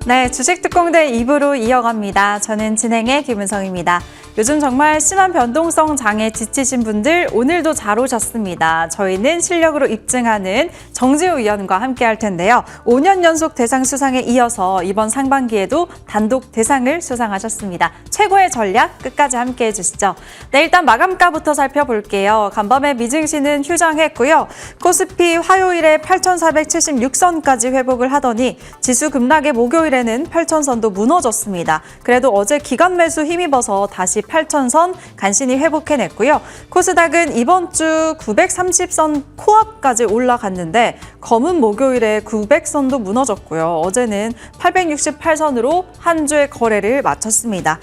네, 주식특공대 2부로 이어갑니다. 저는 진행의 김은성입니다. 요즘 정말 심한 변동성 장애 지치신 분들 오늘도 잘 오셨습니다. 저희는 실력으로 입증하는 정지우 위원과 함께 할 텐데요. 5년 연속 대상 수상에 이어서 이번 상반기에도 단독 대상을 수상하셨습니다. 최고의 전략 끝까지 함께 해주시죠. 네, 일단 마감가부터 살펴볼게요. 간밤에 미증시는 휴장했고요. 코스피 화요일에 8,476선까지 회복을 하더니 지수 급락의 목요일에는 8,000선도 무너졌습니다. 그래도 어제 기관 매수 힘입어서 다시 8,000선 간신히 회복해냈고요. 코스닥은 이번 주 930선 코앞까지 올라갔는데 검은 목요일에 900선도 무너졌고요. 어제는 868선으로 한 주의 거래를 마쳤습니다.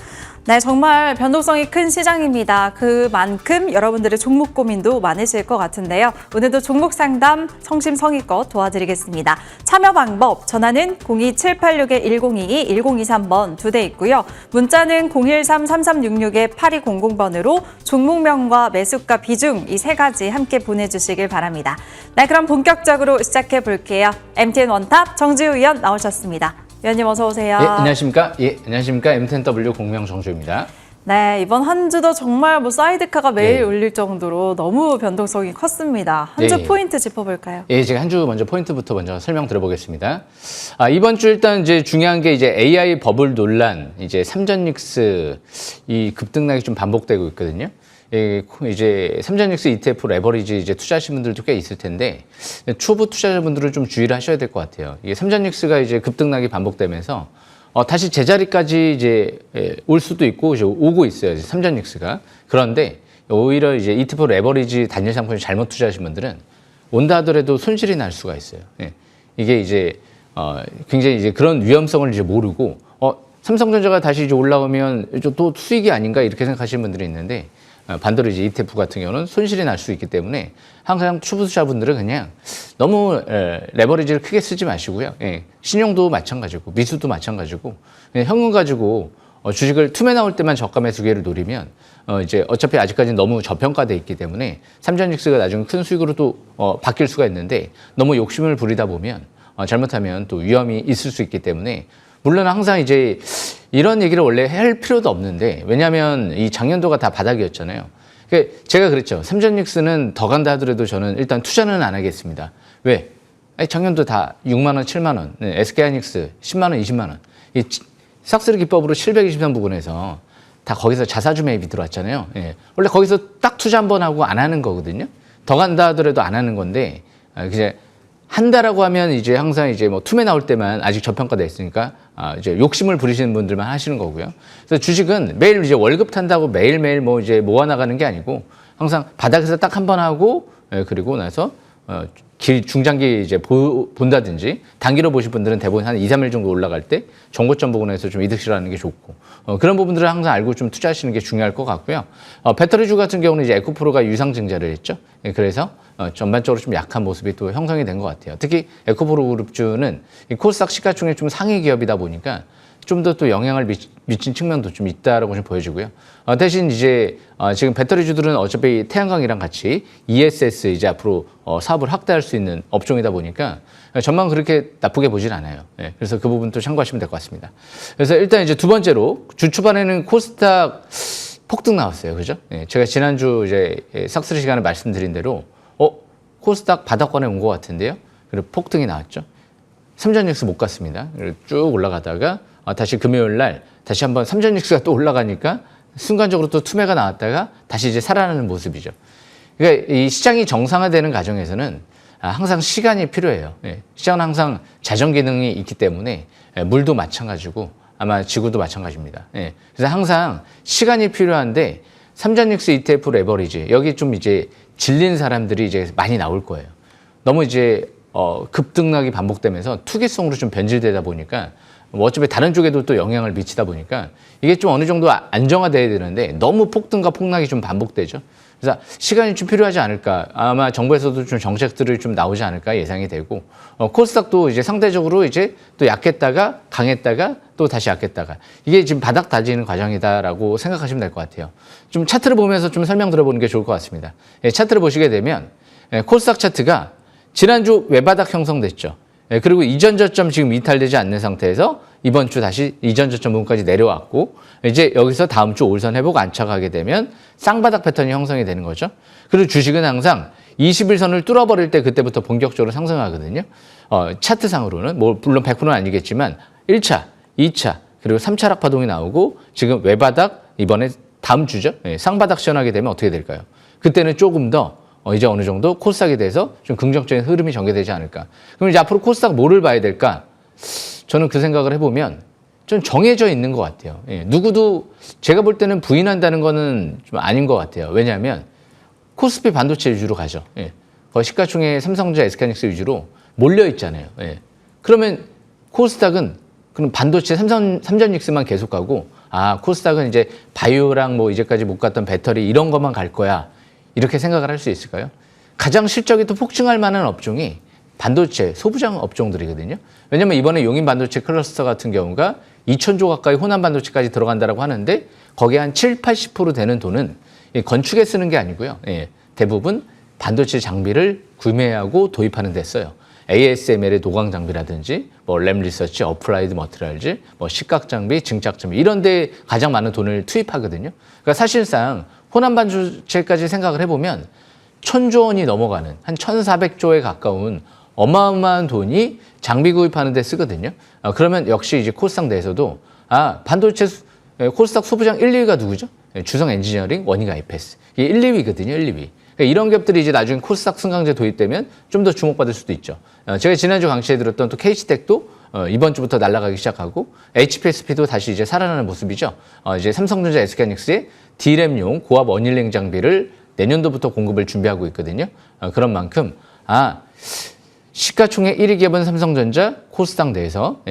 네, 정말 변동성이 큰 시장입니다. 그만큼 여러분들의 종목 고민도 많으실 것 같은데요. 오늘도 종목 상담 성심성의껏 도와드리겠습니다. 참여 방법, 전화는 02786-1022, 1023번 2대 있고요. 문자는 013-3366-8200번으로 종목명과 매수가 비중 이 3가지 함께 보내주시길 바랍니다. 네, 그럼 본격적으로 시작해 볼게요. MTN 원탑 정지우 위원 나오셨습니다. 위원님 어서 오세요. 예, 안녕하십니까? 안녕하십니까? MTNW 공명 정주입니다. 네, 이번 한 주도 정말 사이드카가 매일 울릴 정도로 너무 변동성이 컸습니다. 한 주 포인트 짚어볼까요? 예, 제가 한 주 먼저 포인트부터 먼저 설명드려보겠습니다. 이번 주 일단 이제 중요한 게 이제 AI 버블 논란, 이제 삼전닉스 이 급등락이 좀 반복되고 있거든요. 이제 삼전닉스 ETF 레버리지 이제 투자하신 분들도 꽤 있을 텐데 초보 투자자분들은 좀 주의를 하셔야 될 것 같아요. 이게 삼전닉스가 이제 급등락이 반복되면서 다시 제자리까지 이제 올 수도 있고 이제 오고 있어요. 삼전닉스가. 그런데 오히려 이제 ETF 레버리지 단일 상품을 잘못 투자하신 분들은 온다 하더라도 손실이 날 수가 있어요. 이게 이제 굉장히 이제 그런 위험성을 이제 모르고 삼성전자가 다시 이제 올라오면 또 수익이 아닌가 이렇게 생각하시는 분들이 있는데 반대로 이제 ETF 같은 경우는 손실이 날 수 있기 때문에 항상 초보 투자분들은 그냥 너무 레버리지를 크게 쓰지 마시고요. 신용도 마찬가지고 미수도 마찬가지고 그냥 현금 가지고 주식을 투매 나올 때만 저가 매수 기회를 노리면 이제 어차피 아직까지는 너무 저평가돼 있기 때문에 삼전닉스가 나중에 큰 수익으로 또 바뀔 수가 있는데 너무 욕심을 부리다 보면 잘못하면 또 위험이 있을 수 있기 때문에 물론 항상 이제 이런 얘기를 원래 할 필요도 없는데 왜냐하면 이 작년도가 다 바닥이었잖아요. 그러니까 제가 그랬죠. 삼전닉스는 더 간다 하더라도 저는 일단 투자는 안 하겠습니다. 왜? 작년도 다 6만 원, 7만 원, SK하이닉스 10만 원, 20만 원. 이 싹쓸이 기법으로 723 부근에서 다 거기서 자사주 매입이 들어왔잖아요. 원래 거기서 딱 투자 한번 하고 안 하는 거거든요. 더 간다 하더라도 안 하는 건데 이제 한다라고 하면 이제 항상 이제 뭐 투매 나올 때만 아직 저평가돼 있으니까 이제 욕심을 부리시는 분들만 하시는 거고요. 그래서 주식은 매일 이제 월급 탄다고 매일매일 뭐 이제 모아 나가는 게 아니고 항상 바닥에서 딱 한 번 하고 그리고 나서 중장기 이제 본다든지 단기로 보실 분들은 대부분 한 2, 3일 정도 올라갈 때 정고점 부분에서 좀 이득 실현하는 게 좋고 그런 부분들을 항상 알고 좀 투자하시는 게 중요할 것 같고요. 배터리주 같은 경우는 이제 에코프로가 유상증자를 했죠. 그래서 전반적으로 좀 약한 모습이 또 형성이 된 것 같아요. 특히 에코프로 그룹주는 코스닥 시가총액 좀 상위 기업이다 보니까 좀 더 또 영향을 미친 측면도 좀 있다라고 좀 보여지고요. 대신 이제 지금 배터리주들은 어차피 태양광이랑 같이 ESS 이제 앞으로 사업을 확대할 수 있는 업종이다 보니까 전망 그렇게 나쁘게 보진 않아요. 그래서 그 부분도 참고하시면 될 것 같습니다. 그래서 일단 이제 두 번째로 주 초반에는 코스닥 폭등 나왔어요. 그죠? 제가 지난주 이제 싹쓸이 시간에 말씀드린 대로 코스닥 바닥권에 온 것 같은데요. 그리고 폭등이 나왔죠. 삼전닉스 못 갔습니다. 쭉 올라가다가 다시 금요일 날 다시 한번 삼전닉스가 또 올라가니까 순간적으로 또 투매가 나왔다가 다시 이제 살아나는 모습이죠. 그러니까 이 시장이 정상화되는 과정에서는 항상 시간이 필요해요. 시장은 항상 자정 기능이 있기 때문에 물도 마찬가지고 아마 지구도 마찬가지입니다. 그래서 항상 시간이 필요한데 삼전닉스 ETF 레버리지 여기 좀 이제 질린 사람들이 이제 많이 나올 거예요. 너무 이제 급등락이 반복되면서 투기성으로 좀 변질되다 보니까 어차피 다른 쪽에도 또 영향을 미치다 보니까 이게 좀 어느 정도 안정화돼야 되는데 너무 폭등과 폭락이 좀 반복되죠. 그래서 시간이 좀 필요하지 않을까. 아마 정부에서도 좀 정책들이 좀 나오지 않을까 예상이 되고 코스닥도 이제 상대적으로 이제 또 약했다가 강했다가 또 다시 약했다가 이게 지금 바닥 다지는 과정이다라고 생각하시면 될 것 같아요. 좀 차트를 보면서 좀 설명 들어보는 게 좋을 것 같습니다. 차트를 보시게 되면 코스닥 차트가 지난주 외바닥 형성됐죠. 그리고 이전 저점 지금 이탈되지 않는 상태에서 이번 주 다시 이전 저점 부분까지 내려왔고 이제 여기서 다음 주 5일선 회복 안착하게 되면 쌍바닥 패턴이 형성이 되는 거죠. 그리고 주식은 항상 21선을 뚫어버릴 때 그때부터 본격적으로 상승하거든요. 차트상으로는 뭐 물론 100%는 아니겠지만 1차, 2차 그리고 3차 하락 파동이 나오고 지금 외바닥 이번에 다음 주죠. 쌍바닥 시연하게 되면 어떻게 될까요? 그때는 조금 더 이제 어느 정도 코스닥에 대해서 좀 긍정적인 흐름이 전개되지 않을까. 그럼 이제 앞으로 코스닥 뭐를 봐야 될까? 저는 그 생각을 해보면 좀 정해져 있는 것 같아요. 누구도 제가 볼 때는 부인한다는 거는 좀 아닌 것 같아요. 왜냐하면 코스피 반도체 위주로 가죠. 거의 시가총액 삼성전자, SK하이닉스 위주로 몰려 있잖아요. 그러면 코스닥은 그럼 반도체 삼전닉스만 계속 가고 코스닥은 이제 바이오랑 뭐 이제까지 못 갔던 배터리 이런 것만 갈 거야. 이렇게 생각을 할 수 있을까요? 가장 실적이 또 폭증할 만한 업종이 반도체, 소부장 업종들이거든요. 왜냐면 이번에 용인 반도체 클러스터 같은 경우가 2,000조 가까이 호남 반도체까지 들어간다라고 하는데 거기에 한 7, 80% 되는 돈은 건축에 쓰는 게 아니고요. 대부분 반도체 장비를 구매하고 도입하는 데 써요. ASML의 도광 장비라든지 뭐 램리서치, 어플라이드 머티리얼즈, 뭐 식각 장비, 증착 장비 이런 데 가장 많은 돈을 투입하거든요. 그러니까 사실상 호남 반도체까지 생각을 해보면 1,000조 원이 넘어가는 한 1,400조에 가까운 어마어마한 돈이 장비 구입하는 데 쓰거든요. 그러면 역시 이제 코스닥 내에서도 반도체 코스닥 소부장 1, 2위가 누구죠? 주성 엔지니어링, 원희가 IPS. 이게 1, 2위거든요, 1, 2위. 그러니까 이런 기업들이 이제 나중에 코스닥 승강제 도입되면 좀 더 주목받을 수도 있죠. 제가 지난주 강시에 들었던 또 KC텍도 이번 주부터 날아가기 시작하고 HPSP도 다시 이제 살아나는 모습이죠. 이제 삼성전자, SK하이닉스의 D램용 고압 원일냉 장비를 내년도부터 공급을 준비하고 있거든요. 그런 만큼 시가총액 1위 기업은 삼성전자, 코스닥 내에서,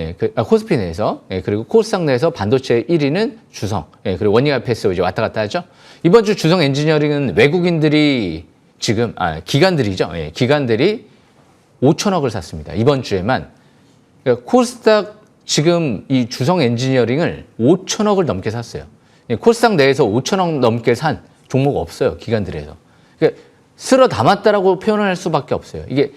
코스피 내에서, 그리고 코스닥 내에서 반도체 1위는 주성, 그리고 원희가 IPS 이제 왔다 갔다 하죠. 이번 주 주성 엔지니어링은 외국인들이 지금, 기관들이죠. 기관들이 5천억을 샀습니다. 이번 주에만. 그러니까 코스닥 지금 이 주성 엔지니어링을 5천억을 넘게 샀어요. 코스닥 내에서 5천억 넘게 산 종목 없어요. 기관들에서. 그러니까 쓸어 담았다라고 표현을 할 수밖에 없어요. 이게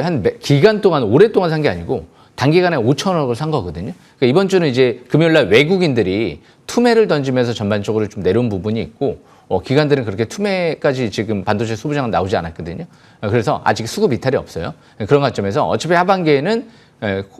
한 기간 동안 오랫동안 산 게 아니고 단기간에 5천억을 산 거거든요. 그러니까 이번 주는 이제 금요일 날 외국인들이 투매를 던지면서 전반적으로 좀 내려온 부분이 있고 기관들은 그렇게 투매까지 지금 반도체 소부장은 나오지 않았거든요. 그래서 아직 수급 이탈이 없어요. 그런 관점에서 어차피 하반기에는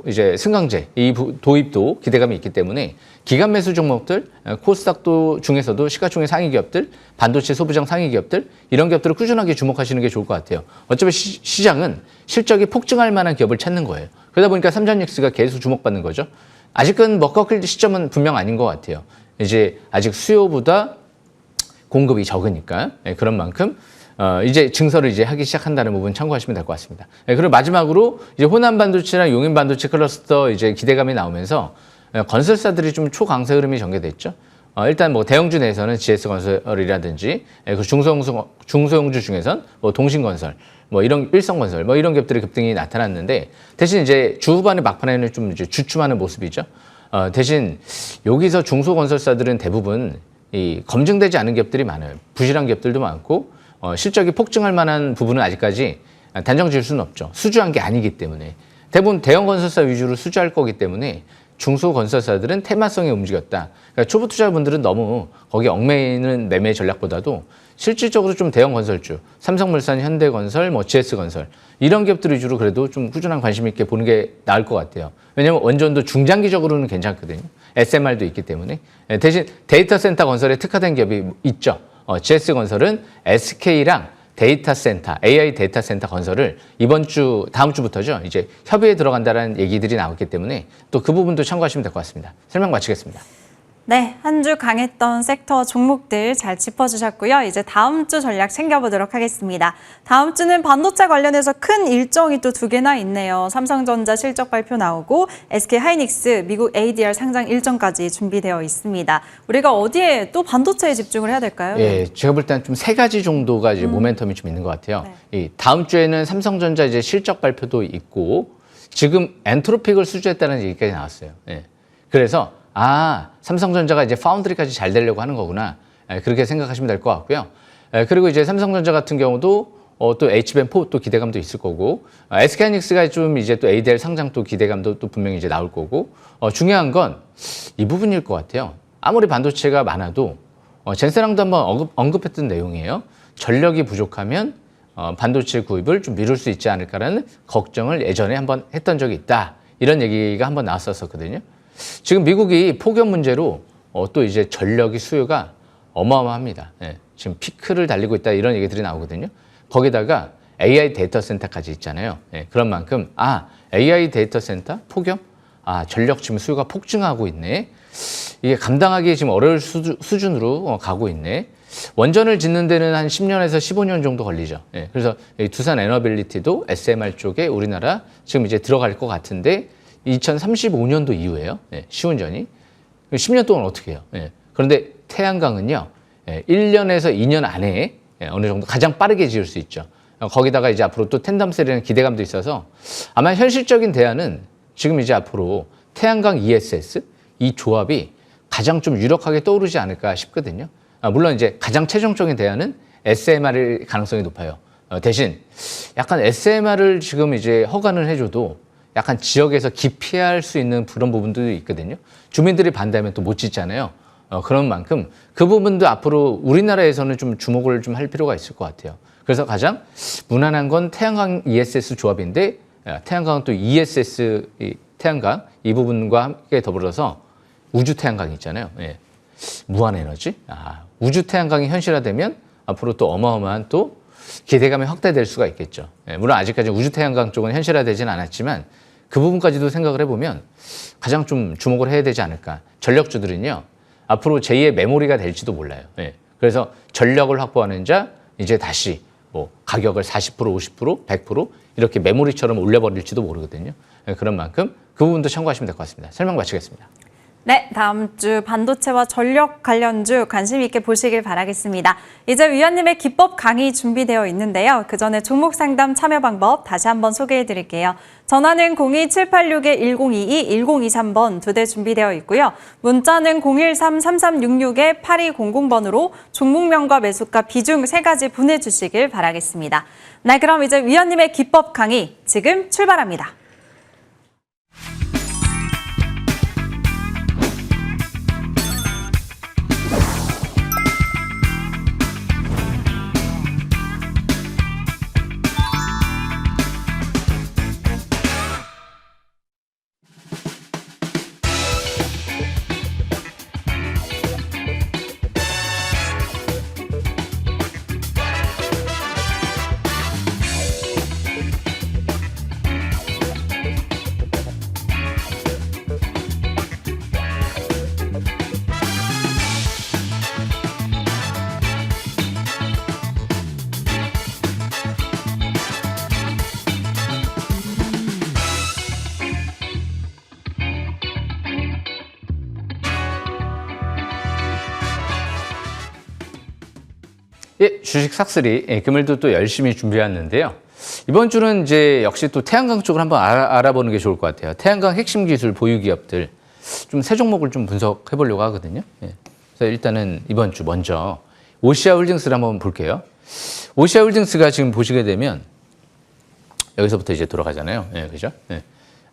이제 승강제 이 도입도 기대감이 있기 때문에 기관 매수 종목들, 코스닥도 중에서도 시가총액 상위 기업들, 반도체 소부장 상위 기업들 이런 기업들을 꾸준하게 주목하시는 게 좋을 것 같아요. 어차피 시장은 실적이 폭증할 만한 기업을 찾는 거예요. 그러다 보니까 삼전닉스가 계속 주목받는 거죠. 아직은 먹거클 시점은 분명 아닌 것 같아요. 이제 아직 수요보다 공급이 적으니까 그런 만큼 이제 증설을 이제 하기 시작한다는 부분 참고하시면 될 것 같습니다. 그리고 마지막으로 이제 호남 반도체랑 용인 반도체 클러스터 이제 기대감이 나오면서 건설사들이 좀 초강세 흐름이 전개됐죠. 일단 뭐 대형주 내에서는 GS건설이라든지 그 중소형주 중에선 뭐 동신건설, 뭐 이런 일성건설, 뭐 이런 기업들의 급등이 나타났는데 대신 이제 주 후반에 막판에는 좀 이제 주춤하는 모습이죠. 대신 여기서 중소건설사들은 대부분 이 검증되지 않은 기업들이 많아요. 부실한 기업들도 많고 실적이 폭증할 만한 부분은 아직까지 단정 지을 수는 없죠. 수주한 게 아니기 때문에 대부분 대형 건설사 위주로 수주할 거기 때문에 중소건설사들은 테마성에 움직였다. 그러니까 초보 투자분들은 너무 거기 얽매이는 매매 전략보다도 실질적으로 좀 대형 건설주, 삼성물산, 현대건설, 뭐 GS건설 이런 기업들 위주로 그래도 좀 꾸준한 관심 있게 보는 게 나을 것 같아요. 왜냐하면 원전도 중장기적으로는 괜찮거든요. SMR도 있기 때문에. 대신 데이터 센터 건설에 특화된 기업이 있죠. GS건설은 SK랑 데이터 센터, AI 데이터 센터 건설을 다음 주부터죠. 이제 협의에 들어간다는 얘기들이 나왔기 때문에 또 그 부분도 참고하시면 될 것 같습니다. 설명 마치겠습니다. 네, 한 주 강했던 섹터 종목들 잘 짚어주셨고요. 이제 다음 주 전략 챙겨보도록 하겠습니다. 다음 주는 반도체 관련해서 큰 일정이 또 2개나 있네요. 삼성전자 실적 발표 나오고 SK하이닉스 미국 ADR 상장 일정까지 준비되어 있습니다. 우리가 어디에 또 반도체에 집중을 해야 될까요? 예, 제가 볼 때는 좀 3가지 정도가 이제 모멘텀이 좀 있는 것 같아요. 네. 이 다음 주에는 삼성전자 이제 실적 발표도 있고 지금 엔트로픽을 수주했다는 얘기까지 나왔어요. 예. 그래서 삼성전자가 이제 파운드리까지 잘 되려고 하는 거구나. 그렇게 생각하시면 될 것 같고요. 그리고 이제 삼성전자 같은 경우도 또 H밴4 또 기대감도 있을 거고, SK하이닉스가 좀 이제 또 ADR 상장 또 기대감도 또 분명히 이제 나올 거고, 중요한 건 이 부분일 것 같아요. 아무리 반도체가 많아도, 젠세랑도 한번 언급했던 내용이에요. 전력이 부족하면 반도체 구입을 좀 미룰 수 있지 않을까라는 걱정을 예전에 한번 했던 적이 있다. 이런 얘기가 한번 나왔었거든요. 지금 미국이 폭염 문제로 또 이제 전력이 수요가 어마어마합니다. 예, 지금 피크를 달리고 있다 이런 얘기들이 나오거든요. 거기다가 AI 데이터 센터까지 있잖아요. 예, 그런 만큼 AI 데이터 센터 폭염? 전력 지금 수요가 폭증하고 있네. 이게 감당하기 지금 어려울 수준으로 가고 있네. 원전을 짓는 데는 한 10년에서 15년 정도 걸리죠. 예, 그래서 두산 에너빌리티도 SMR 쪽에 우리나라 지금 이제 들어갈 것 같은데 2035년도 이후에요. 예, 시운전이. 10년 동안 어떻게 해요? 예, 그런데 태양광은요. 1년에서 2년 안에 어느 정도 가장 빠르게 지을 수 있죠. 거기다가 이제 앞으로 또 텐덤셀이라는 기대감도 있어서 아마 현실적인 대안은 지금 이제 앞으로 태양광 ESS 이 조합이 가장 좀 유력하게 떠오르지 않을까 싶거든요. 물론 이제 가장 최종적인 대안은 SMR일 가능성이 높아요. 대신 약간 SMR을 지금 이제 허가를 해줘도 약간 지역에서 기피할 수 있는 그런 부분도 있거든요. 주민들이 반대하면 또 못 짓잖아요. 그런 만큼 그 부분도 앞으로 우리나라에서는 좀 주목을 좀 할 필요가 있을 것 같아요. 그래서 가장 무난한 건 태양광 ESS 조합인데 태양광은 또 ESS 태양광 이 부분과 함께 더불어서 우주 태양광이 있잖아요. 예. 무한 에너지. 우주 태양광이 현실화되면 앞으로 또 어마어마한 또 기대감이 확대될 수가 있겠죠. 예. 물론 아직까지 우주 태양광 쪽은 현실화되지는 않았지만 그 부분까지도 생각을 해보면 가장 좀 주목을 해야 되지 않을까. 전력주들은요. 앞으로 제2의 메모리가 될지도 몰라요. 예. 그래서 전력을 확보하는 자 이제 다시 뭐 가격을 40%, 50%, 100% 이렇게 메모리처럼 올려버릴지도 모르거든요. 예. 그런 만큼 그 부분도 참고하시면 될 것 같습니다. 설명 마치겠습니다. 네, 다음 주 반도체와 전력 관련주 관심 있게 보시길 바라겠습니다. 이제 위원님의 기법 강의 준비되어 있는데요. 그 전에 종목 상담 참여 방법 다시 한번 소개해 드릴게요. 전화는 02786-1022, 1023번 2대 준비되어 있고요. 문자는 013-3366-8200번으로 종목명과 매수가 비중 3가지 보내주시길 바라겠습니다. 네, 그럼 이제 위원님의 기법 강의 지금 출발합니다. 예, 주식 삭스리 금일도 또 열심히 준비했는데요. 이번 주는 이제 역시 또 태양광 쪽을 한번 알아보는 게 좋을 것 같아요. 태양광 핵심 기술 보유 기업들 좀 세 종목을 좀 분석해 보려고 하거든요. 예. 그래서 일단은 이번 주 먼저 오시아홀딩스를 한번 볼게요. 오시아홀딩스가 지금 보시게 되면 여기서부터 이제 돌아가잖아요. 예, 그죠? 예.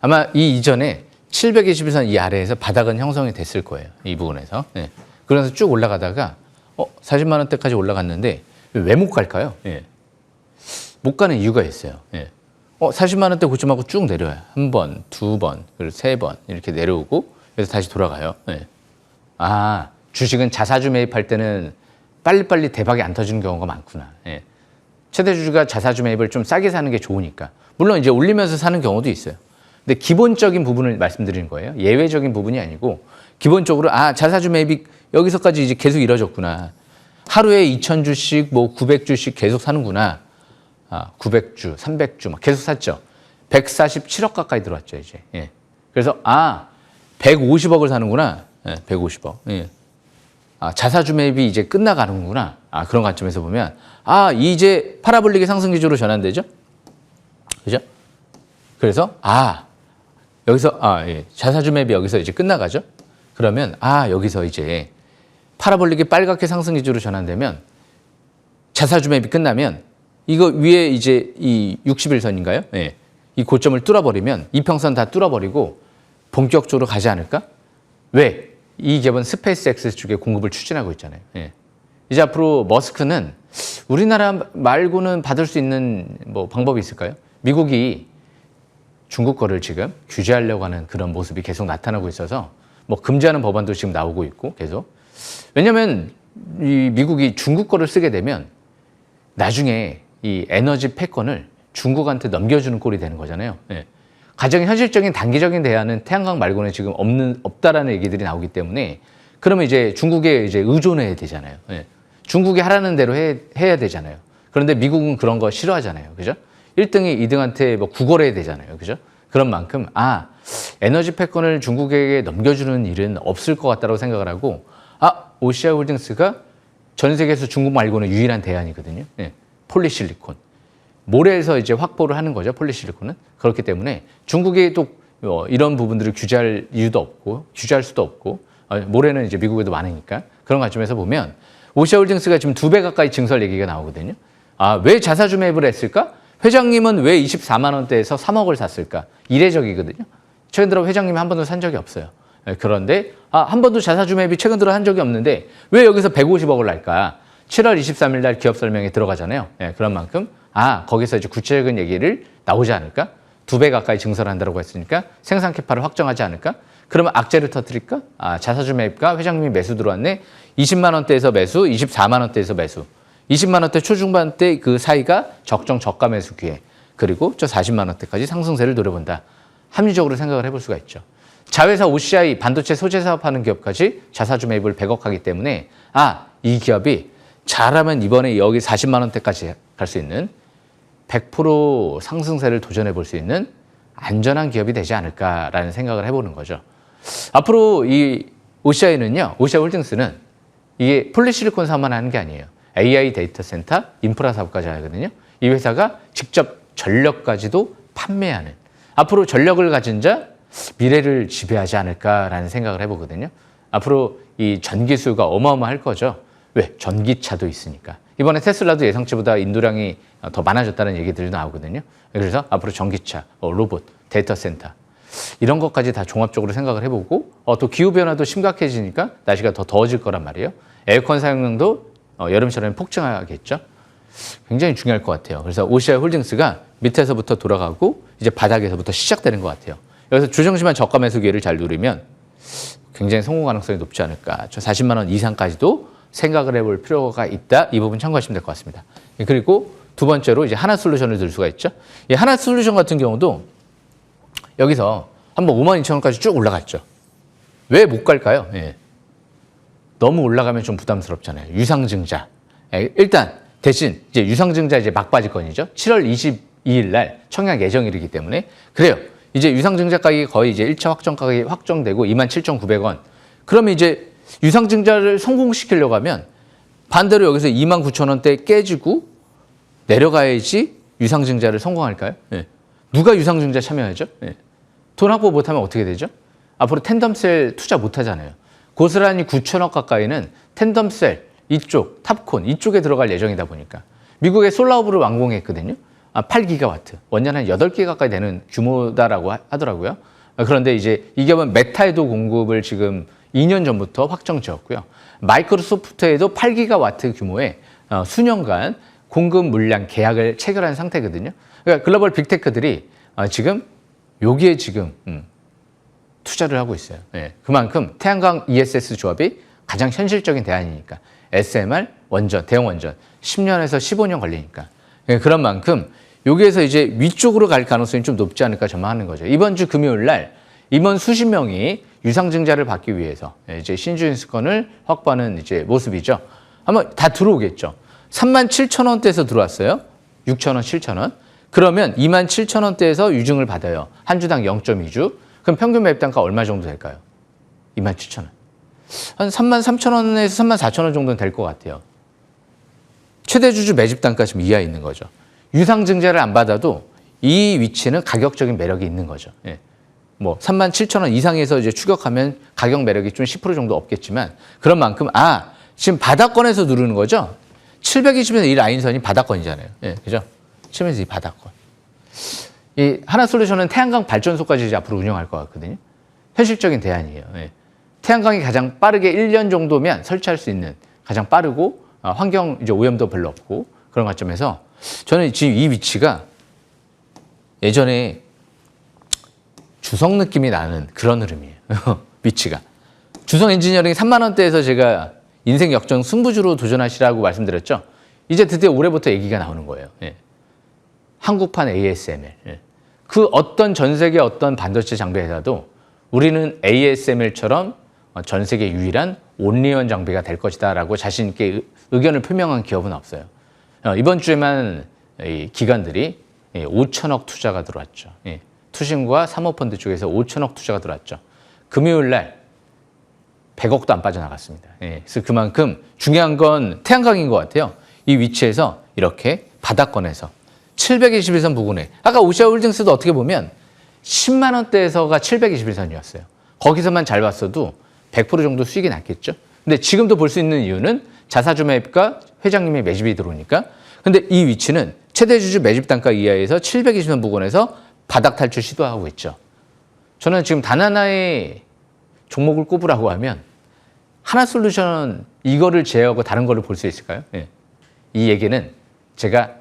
아마 이 이전에 721선 이 아래에서 바닥은 형성이 됐을 거예요. 이 부분에서. 예. 그러면서 쭉 올라가다가 40만 원대까지 올라갔는데 왜 못 갈까요? 예. 못 가는 이유가 있어요. 예. 40만 원대 고점하고 쭉 내려와요. 한 번, 두 번, 그리고 세 번 이렇게 내려오고 그래서 다시 돌아가요. 예. 주식은 자사주 매입할 때는 빨리빨리 대박이 안 터지는 경우가 많구나. 예. 최대주주가 자사주 매입을 좀 싸게 사는 게 좋으니까. 물론 이제 올리면서 사는 경우도 있어요. 근데 기본적인 부분을 말씀드리는 거예요. 예외적인 부분이 아니고 기본적으로 자사주 매입이 여기서까지 이제 계속 이뤄졌구나. 하루에 2,000주씩 뭐 900주씩 계속 사는구나. 900주, 300주 막 계속 샀죠. 147억 가까이 들어왔죠, 이제. 예. 그래서 150억을 사는구나. 예, 150억. 예. 자사주 매입이 이제 끝나가는구나. 그런 관점에서 보면 이제 파라볼릭의 상승 기조로 전환되죠. 그죠? 그래서 여기서 예. 자사주 매입이 여기서 이제 끝나가죠. 그러면 여기서 이제 파라볼릭이 빨갛게 상승 기조로 전환되면 자사주 매입이 끝나면 이거 위에 이제 이 60일선인가요? 예. 이 고점을 뚫어버리면 이평선 다 뚫어버리고 본격적으로 가지 않을까? 왜? 이 기업은 스페이스X 쪽에 공급을 추진하고 있잖아요. 예. 이제 앞으로 머스크는 우리나라 말고는 받을 수 있는 뭐 방법이 있을까요? 미국이 중국 거를 지금 규제하려고 하는 그런 모습이 계속 나타나고 있어서 뭐 금지하는 법안도 지금 나오고 있고 계속. 왜냐하면 이 미국이 중국 거를 쓰게 되면 나중에 이 에너지 패권을 중국한테 넘겨주는 꼴이 되는 거잖아요. 예. 가장 현실적인 단기적인 대안은 태양광 말고는 지금 없다라는 얘기들이 나오기 때문에 그러면 이제 중국에 이제 의존해야 되잖아요. 예. 중국이 하라는 대로 해야 되잖아요. 그런데 미국은 그런 거 싫어하잖아요. 그죠? 1등이 2등한테 뭐 구걸해야 되잖아요. 그죠? 그런 만큼, 에너지 패권을 중국에게 넘겨주는 일은 없을 것 같다고 생각을 하고, OCI 홀딩스가 전 세계에서 중국 말고는 유일한 대안이거든요. 예. 폴리실리콘. 모래에서 이제 확보를 하는 거죠. 폴리실리콘은. 그렇기 때문에 중국이 또 이런 부분들을 규제할 이유도 없고, 규제할 수도 없고, 모래는 이제 미국에도 많으니까. 그런 관점에서 보면, 오시아 홀딩스가 지금 2배 가까이 증설 얘기가 나오거든요. 왜 자사주 매입을 했을까? 회장님은 왜 24만 원대에서 3억을 샀을까? 이례적이거든요. 최근 들어 회장님이 한 번도 산 적이 없어요. 그런데 한 번도 자사주 매입이 최근 들어 한 적이 없는데 왜 여기서 150억을 날까? 7월 23일 날 기업 설명에 들어가잖아요. 그런 만큼 거기서 이제 구체적인 얘기를 나오지 않을까? 2배 가까이 증설한다고 했으니까 생산 캐파를 확정하지 않을까? 그러면 악재를 터뜨릴까? 자사주 매입과 회장님이 매수 들어왔네. 20만 원대에서 매수, 24만 원대에서 매수. 20만 원대 초중반대 그 사이가 적정 저가 매수 기회. 그리고 저 40만 원대까지 상승세를 노려본다. 합리적으로 생각을 해볼 수가 있죠. 자회사 OCI 반도체 소재 사업하는 기업까지 자사주 매입을 100억 하기 때문에 이 기업이 잘하면 이번에 여기 40만 원대까지 갈 수 있는 100% 상승세를 도전해 볼 수 있는 안전한 기업이 되지 않을까라는 생각을 해보는 거죠. 앞으로 이 OCI는요, OCI 홀딩스는 이게 폴리실리콘 사업만 하는 게 아니에요. AI 데이터 센터, 인프라 사업까지 하거든요. 이 회사가 직접 전력까지도 판매하는 앞으로 전력을 가진 자 미래를 지배하지 않을까라는 생각을 해보거든요. 앞으로 이 전기 수요가 어마어마할 거죠. 왜? 전기차도 있으니까. 이번에 테슬라도 예상치보다 인도량이 더 많아졌다는 얘기들이 나오거든요. 그래서 앞으로 전기차, 로봇, 데이터 센터 이런 것까지 다 종합적으로 생각을 해보고 또 기후변화도 심각해지니까 날씨가 더 더워질 거란 말이에요. 에어컨 사용량도 여름처럼 폭증하겠죠. 굉장히 중요할 것 같아요. 그래서 OCI 홀딩스가 밑에서부터 돌아가고 이제 바닥에서부터 시작되는 것 같아요. 여기서 조정심한 저가 매수 기회를 잘 누리면 굉장히 성공 가능성이 높지 않을까. 저 40만 원 이상까지도 생각을 해볼 필요가 있다. 이 부분 참고하시면 될 것 같습니다. 그리고 두 번째로 이제 하나솔루션을 들 수가 있죠. 이 하나솔루션 같은 경우도 여기서 한번 52,000원까지 쭉 올라갔죠. 왜 못 갈까요? 너무 올라가면 좀 부담스럽잖아요. 유상증자. 일단 대신 이제 유상증자 이제 막바지건이죠. 7월 22일 날 청약 예정일이기 때문에 그래요. 이제 유상증자 가격이 거의 이제 1차 확정 가격이 확정되고 27,900원. 그러면 이제 유상증자를 성공시키려고 하면 반대로 여기서 29,000원대 깨지고 내려가야지 유상증자를 성공할까요? 누가 유상증자 참여하죠? 돈 확보 못하면 어떻게 되죠? 앞으로 텐덤셀 투자 못하잖아요. 고스란히 9천억 가까이는 텐덤셀 이쪽, 탑콘 이쪽에 들어갈 예정이다 보니까 미국의 솔라우브를 완공했거든요. 8기가와트, 원년 한 8개 가까이 되는 규모다라고 하더라고요. 그런데 이제 이 기업은 메타에도 공급을 지금 2년 전부터 확정 지었고요. 마이크로소프트에도 8기가와트 규모의 수년간 공급 물량 계약을 체결한 상태거든요. 그러니까 글로벌 빅테크들이 지금 여기에 지금 투자를 하고 있어요. 그만큼 태양광 ESS 조합이 가장 현실적인 대안이니까 SMR 원전, 대형 원전 10년에서 15년 걸리니까 그런 만큼 여기에서 이제 위쪽으로 갈 가능성이 좀 높지 않을까 전망하는 거죠. 이번 주 금요일 날 임원 수십 명이 유상증자를 받기 위해서 이제 신주인수권을 확보하는 이제 모습이죠. 한번 다 들어오겠죠. 37,000원대에서 들어왔어요. 6,000원, 7,000원. 그러면 27,000원대에서 유증을 받아요. 한 주당 0.2주. 그럼 평균 매입 단가 얼마 정도 될까요? 27,000원. 한 33,000원에서 34,000원 정도는 될 것 같아요. 최대 주주 매집 단가 지금 이하에 있는 거죠. 유상증자를 안 받아도 이 위치는 가격적인 매력이 있는 거죠. 뭐 37,000원 이상에서 이제 추격하면 가격 매력이 좀 10% 정도 없겠지만 그런 만큼 지금 바닥권에서 누르는 거죠. 720에서 이 라인선이 바닥권이잖아요. 예, 그죠? 7에서 이 바닥권. 이 하나솔루션은 태양광 발전소까지 이제 앞으로 운영할 것 같거든요. 현실적인 대안이에요. 예. 태양광이 가장 빠르게 1년 정도면 설치할 수 있는 가장 빠르고 환경 이제 오염도 별로 없고 그런 관점에서 저는 지금 이 위치가 예전에 주성 느낌이 나는 그런 흐름이에요. 위치가. 주성 엔지니어링 3만 원대에서 제가 인생 역전 승부주로 도전하시라고 말씀드렸죠. 이제 드디어 올해부터 얘기가 나오는 거예요. 예. 한국판 ASML. 예. 그 어떤 전 세계 어떤 반도체 장비 회사도 우리는 ASML처럼 전 세계 유일한 온리원 장비가 될 것이다라고 자신 있게 의견을 표명한 기업은 없어요. 이번 주에만 이 기관들이 5천억 투자가 들어왔죠. 예. 투신과 사모펀드 쪽에서 5천억 투자가 들어왔죠. 금요일 날 100억도 안 빠져나갔습니다. 예. 그래서 그만큼 중요한 건 태양광인 것 같아요. 이 위치에서 이렇게 바닥권에서 721선 부근에 아까 오시아홀딩스도 어떻게 보면 10만 원대에서가 721선이었어요. 거기서만 잘 봤어도 100% 정도 수익이 났겠죠. 근데 지금도 볼 수 있는 이유는 자사주 매입과 회장님의 매집이 들어오니까. 근데 이 위치는 최대 주주 매집 단가 이하에서 720선 부근에서 바닥 탈출 시도하고 있죠. 저는 지금 단 하나의 종목을 꼽으라고 하면 하나솔루션 이거를 제외하고 다른 거를 볼 수 있을까요? 예. 이 얘기는 제가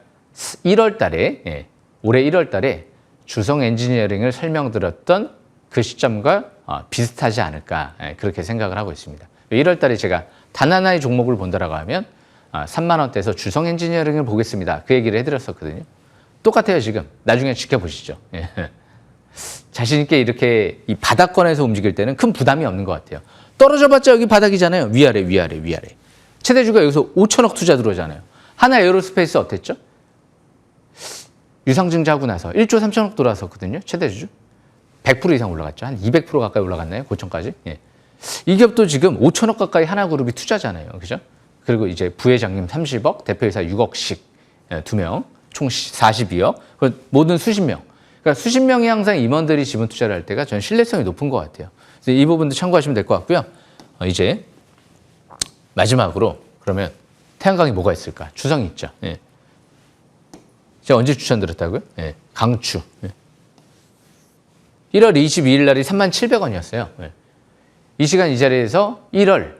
1월 달에 올해 1월 달에 주성 엔지니어링을 설명드렸던 그 시점과 비슷하지 않을까 그렇게 생각을 하고 있습니다. 1월 달에 제가 단 하나의 종목을 본다라고 하면 3만 원대에서 주성 엔지니어링을 보겠습니다. 그 얘기를 해드렸었거든요. 똑같아요 지금. 나중에 지켜보시죠. 예. 자신 있게 이렇게 이 바닥권에서 움직일 때는 큰 부담이 없는 것 같아요. 떨어져봤자 여기 바닥이잖아요. 위아래. 최대주가 여기서 5천억 투자 들어오잖아요. 하나 에어로스페이스 어땠죠? 유상증자 하고 나서 1조 3천억 들어왔었거든요. 최대주주. 100% 이상 올라갔죠. 한 200% 가까이 올라갔나요? 고점까지. 예. 이 기업도 지금 5천억 가까이 하나그룹이 투자잖아요. 그죠? 그리고 이제 부회장님 30억, 대표이사 6억씩 2명, 총 42억, 모든 수십 명. 그러니까 수십 명이 항상 임원들이 지분 투자를 할 때가 저는 신뢰성이 높은 것 같아요. 그래서 이 부분도 참고하시면 될 것 같고요. 이제 마지막으로 그러면 태양광이 뭐가 있을까? 주성이 있죠. 예. 제가 언제 추천드렸다고요? 예. 강추. 예. 1월 22일 날이 37,000원이었어요. 예. 이 시간 이 자리에서 1월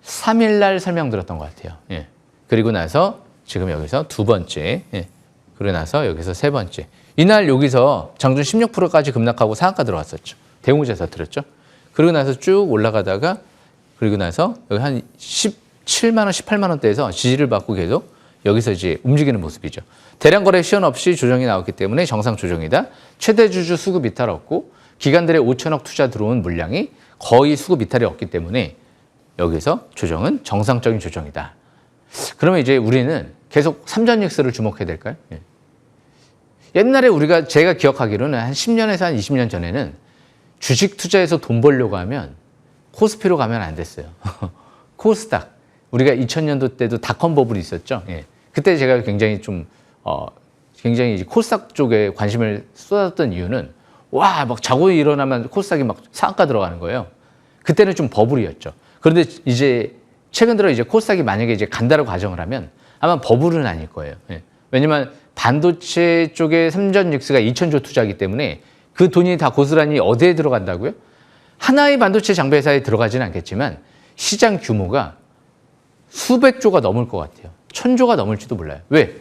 3일 날 설명드렸던 것 같아요. 예. 그리고 나서 지금 여기서 두 번째, 예. 그러고 나서 여기서 세 번째. 이날 여기서 장중 16%까지 급락하고 상한가 들어왔었죠. 대웅제에서 들었죠. 그리고 나서 쭉 올라가다가 그리고 나서 여기 한 17만 원, 18만 원대에서 지지를 받고 계속 여기서 이제 움직이는 모습이죠. 대량 거래 시연 없이 조정이 나왔기 때문에 정상 조정이다. 최대 주주 수급 이탈 없고 기관들의 5천억 투자 들어온 물량이 거의 수급 이탈이 없기 때문에 여기서 조정은 정상적인 조정이다. 그러면 이제 우리는 계속 삼전닉스를 주목해야 될까요? 예. 옛날에 제가 기억하기로는 한 10년에서 한 20년 전에는 주식 투자해서 돈 벌려고 하면 코스피로 가면 안 됐어요. 코스닥. 우리가 2000년도 때도 닷컴 버블이 있었죠. 예. 그때 제가 굉장히 굉장히 코스닥 쪽에 관심을 쏟았던 이유는 막 자고 일어나면 코스닥이 막 상한가 들어가는 거예요. 그때는 좀 버블이었죠. 그런데 이제 최근 들어 이제 코스닥이 만약에 이제 간다고 가정을 하면 아마 버블은 아닐 거예요. 예. 왜냐면 반도체 쪽에 삼전닉스가 2,000조 투자하기 때문에 그 돈이 다 고스란히 어디에 들어간다고요? 하나의 반도체 장비 회사에 들어가지는 않겠지만 시장 규모가 수백 조가 넘을 것 같아요. 1,000조가 넘을지도 몰라요. 왜?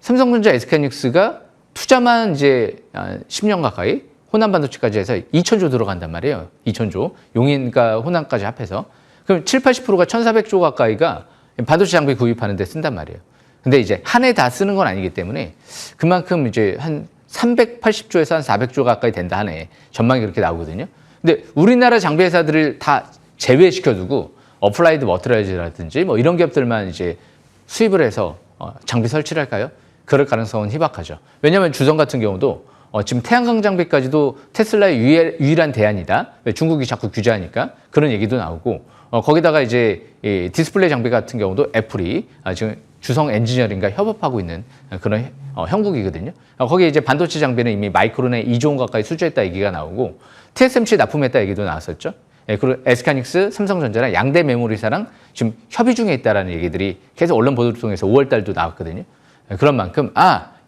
삼성전자, SK하이닉스가 투자만 이제 10년 가까이 호남 반도체까지 해서 2,000조 들어간단 말이에요. 2,000조. 용인과 호남까지 합해서. 그럼 70~80%가 1,400조 가까이가 반도체 장비 구입하는 데 쓴단 말이에요. 근데 이제 한 해 다 쓰는 건 아니기 때문에 그만큼 이제 한 380조에서 한 400조 가까이 된다 한 해. 전망이 그렇게 나오거든요. 근데 우리나라 장비 회사들을 다 제외시켜두고 어플라이드 머티리얼즈라든지 뭐 이런 기업들만 이제 수입을 해서 장비 설치를 할까요? 그럴 가능성은 희박하죠. 왜냐하면 주성 같은 경우도 지금 태양광 장비까지도 테슬라의 유일한 대안이다. 중국이 자꾸 규제하니까 그런 얘기도 나오고 거기다가 이제 이 디스플레이 장비 같은 경우도 애플이 지금 주성 엔지니어링과 협업하고 있는 그런 형국이거든요. 거기에 이제 반도체 장비는 이미 마이크론에 2조 원 가까이 수주했다 얘기가 나오고 TSMC 납품했다 얘기도 나왔었죠. 그리고 SK하이닉스, 삼성전자랑 양대 메모리사랑 지금 협의 중에 있다라는 얘기들이 계속 언론 보도를 통해서 5월 달도 나왔거든요. 그런 만큼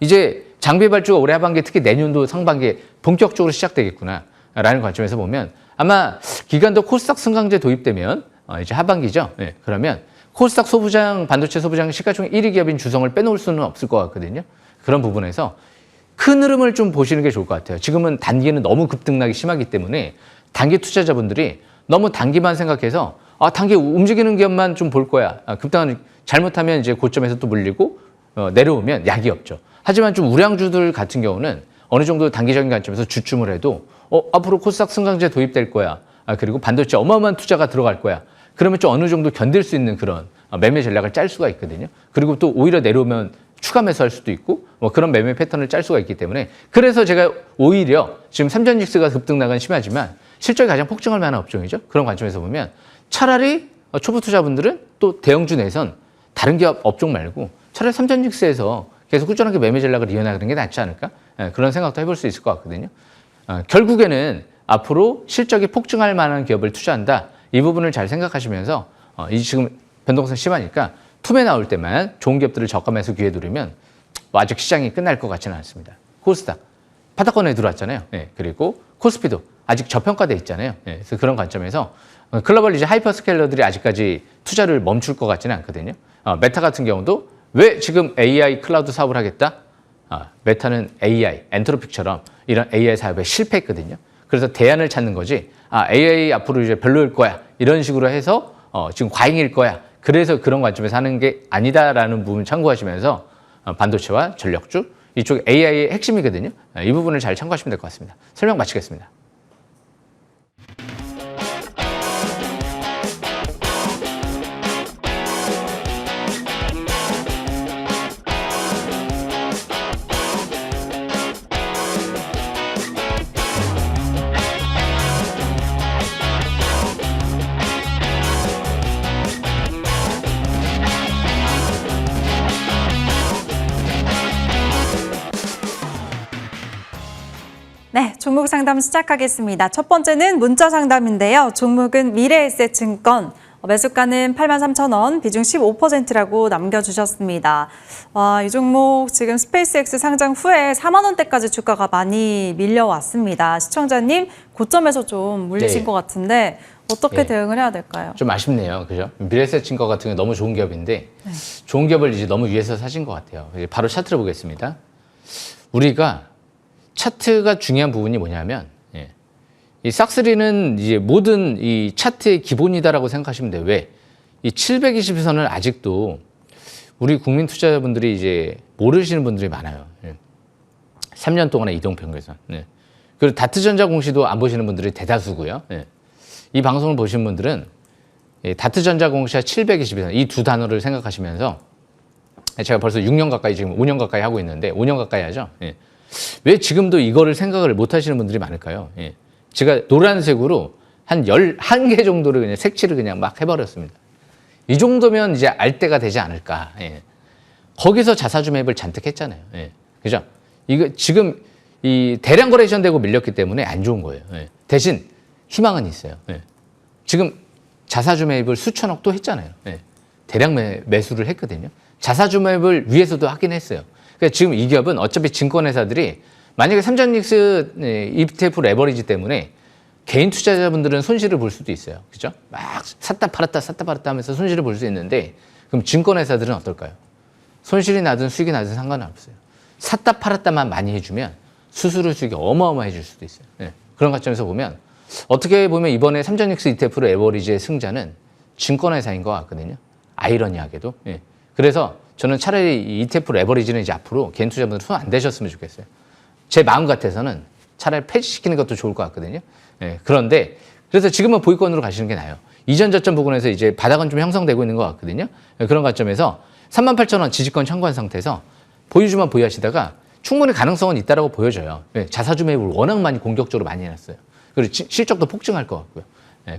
이제 장비 발주가 올해 하반기 특히 내년도 상반기에 본격적으로 시작되겠구나라는 관점에서 보면 아마 기간도 코스닥 승강제 도입되면 이제 하반기죠. 그러면 코스닥 소부장, 반도체 소부장 시가총 1위 기업인 주성을 빼놓을 수는 없을 것 같거든요. 그런 부분에서 큰 흐름을 좀 보시는 게 좋을 것 같아요. 지금은 단기는 너무 급등락이 심하기 때문에 단기 투자자분들이 너무 단기만 생각해서 단기 움직이는 기업만 좀 볼 거야. 급등은 잘못하면 이제 고점에서 또 물리고 내려오면 약이 없죠. 하지만 좀 우량주들 같은 경우는 어느 정도 단기적인 관점에서 주춤을 해도 앞으로 코스닥 승강제 도입될 거야. 그리고 반도체 어마어마한 투자가 들어갈 거야. 그러면 좀 어느 정도 견딜 수 있는 그런 매매 전략을 짤 수가 있거든요. 그리고 또 오히려 내려오면 추가 매수할 수도 있고 그런 매매 패턴을 짤 수가 있기 때문에 그래서 제가 오히려 지금 삼전직스가 급등락은 심하지만 실적이 가장 폭증할 만한 업종이죠. 그런 관점에서 보면 차라리 초보 투자분들은 또 대형주 내선 다른 기업 업종 말고 차라리 삼전직스에서 계속 꾸준하게 매매 전략을 이어나가는 게 낫지 않을까? 그런 생각도 해볼 수 있을 것 같거든요. 결국에는 앞으로 실적이 폭증할 만한 기업을 투자한다. 이 부분을 잘 생각하시면서 이 지금 변동성 심하니까 투매 나올 때만 좋은 기업들을 저가 매수 기회 누리면 아직 시장이 끝날 것 같지는 않습니다. 코스닥 바닥권에 들어왔잖아요. 그리고 코스피도 아직 저평가돼 있잖아요. 그래서 그런 관점에서 글로벌 이제 하이퍼스케일러들이 아직까지 투자를 멈출 것 같지는 않거든요. 메타 같은 경우도 왜 지금 AI 클라우드 사업을 하겠다? 메타는 AI, 엔트로픽처럼 이런 AI 사업에 실패했거든요. 그래서 대안을 찾는 거지. AI 앞으로 이제 별로일 거야. 이런 식으로 해서 지금 과잉일 거야. 그래서 그런 관점에서 하는 게 아니다라는 부분 참고하시면서 반도체와 전력주 이쪽 AI의 핵심이거든요. 이 부분을 잘 참고하시면 될 것 같습니다. 설명 마치겠습니다. 네, 종목 상담 시작하겠습니다. 첫 번째는 문자 상담인데요. 종목은 미래에셋증권, 매수가는 83,000원, 비중 15%라고 남겨주셨습니다. 이 종목 지금 스페이스X 상장 후에 4만 원대까지 주가가 많이 밀려왔습니다. 시청자님, 고점에서 좀 물리신 것 같은데 어떻게 대응을 해야 될까요? 좀 아쉽네요. 그죠? 미래에셋증권 같은 게 너무 좋은 기업인데 좋은 기업을 이제 너무 위에서 사신 것 같아요. 바로 차트를 보겠습니다. 우리가 차트가 중요한 부분이 뭐냐면 이 싹3는 이제 모든 이 차트의 기본이다라고 생각하시면 돼요. 왜? 이 720선을 아직도 우리 국민 투자자분들이 이제 모르시는 분들이 많아요. 3년 동안의 이동평균선. 그리고 다트전자 공시도 안 보시는 분들이 대다수고요. 이 방송을 보시는 분들은 다트전자 공시와 720선 이 두 단어를 생각하시면서 제가 벌써 6년 가까이 지금 5년 가까이 하고 있는데 5년 가까이 하죠. 왜 지금도 이거를 생각을 못 하시는 분들이 많을까요? 제가 노란색으로 한 11개 정도를 그냥 색칠을 그냥 막 해버렸습니다. 이 정도면 이제 알 때가 되지 않을까. 거기서 자사주 매입을 잔뜩 했잖아요. 그죠? 이거 지금 이 대량 거래 시전되고 밀렸기 때문에 안 좋은 거예요. 대신 희망은 있어요. 지금 자사주 매입을 수천억 또 했잖아요. 대량 매수를 했거든요. 자사주 매입을 위에서도 하긴 했어요. 그러니까 지금 이 기업은 어차피 증권회사들이 만약에 삼전닉스 ETF 레버리지 때문에 개인 투자자분들은 손실을 볼 수도 있어요. 그죠? 막 샀다 팔았다 하면서 손실을 볼 수 있는데 그럼 증권회사들은 어떨까요? 손실이 나든 수익이 나든 상관은 없어요. 샀다 팔았다만 많이 해주면 수수료 수익이 어마어마해질 수도 있어요. 그런 관점에서 보면 어떻게 보면 이번에 삼전닉스 ETF 레버리지의 승자는 증권회사인 것 같거든요. 아이러니하게도. 그래서 저는 차라리 이 ETF 레버리지는 이제 앞으로 개인 투자분들 손 안 대셨으면 좋겠어요. 제 마음 같아서는 차라리 폐지시키는 것도 좋을 것 같거든요. 그런데 그래서 지금은 보유권으로 가시는 게 나아요. 이전 저점 부분에서 이제 바닥은 좀 형성되고 있는 것 같거든요. 그런 관점에서 38,000원 지지권 청구한 상태에서 보유주만 보유하시다가 충분히 가능성은 있다라고 보여져요. 자사주 매입을 워낙 많이 공격적으로 많이 해놨어요. 그리고 실적도 폭증할 것 같고요.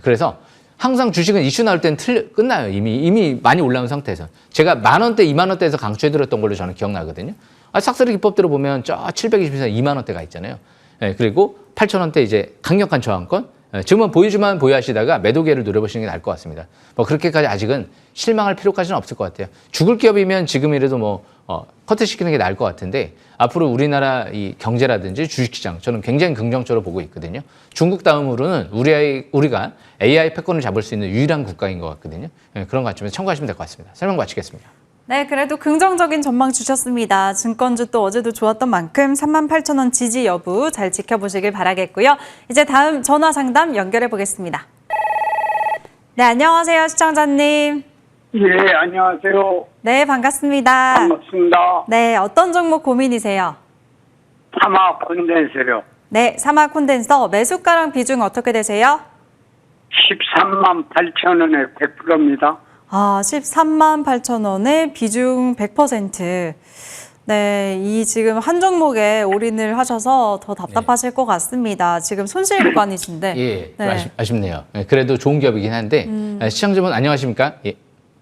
그래서 항상 주식은 이슈 나올 때는 끝나요. 이미 많이 올라온 상태에서. 제가 10,000원대, 20,000원대에서 강추해드렸던 걸로 저는 기억나거든요. 싹쓸이 기법대로 보면 저 720에서 20,000원대가 있잖아요. 그리고 8,000원대 이제 강력한 저항권, 지금은 보유주만 보유하시다가 매도 기회를 노려보시는 게 나을 것 같습니다. 뭐 그렇게까지 아직은 실망할 필요까지는 없을 것 같아요. 죽을 기업이면 지금이라도 뭐 커트시키는 게 나을 것 같은데 앞으로 우리나라 이 경제라든지 주식시장 저는 굉장히 긍정적으로 보고 있거든요. 중국 다음으로는 우리가 AI 패권을 잡을 수 있는 유일한 국가인 것 같거든요. 그런 관점에서 참고하시면 될 것 같습니다. 설명 마치겠습니다. 네, 그래도 긍정적인 전망 주셨습니다. 증권주 또 어제도 좋았던 만큼 38,000원 지지 여부 잘 지켜보시길 바라겠고요. 이제 다음 전화 상담 연결해 보겠습니다. 네, 안녕하세요, 시청자님. 예, 안녕하세요. 네, 반갑습니다. 반갑습니다. 네, 어떤 종목 고민이세요? 사막 콘덴서요. 네, 사마 콘덴서 매수가랑 비중 어떻게 되세요? 13만 8천 원에 100%입니다. 13만 8천 원에 비중 100%. 네, 이 지금 한 종목에 올인을 하셔서 더 답답하실 것 같습니다. 지금 손실 구간이신데. 예, 좀 네. 아쉽네요. 그래도 좋은 기업이긴 한데 시청자분 안녕하십니까? 예.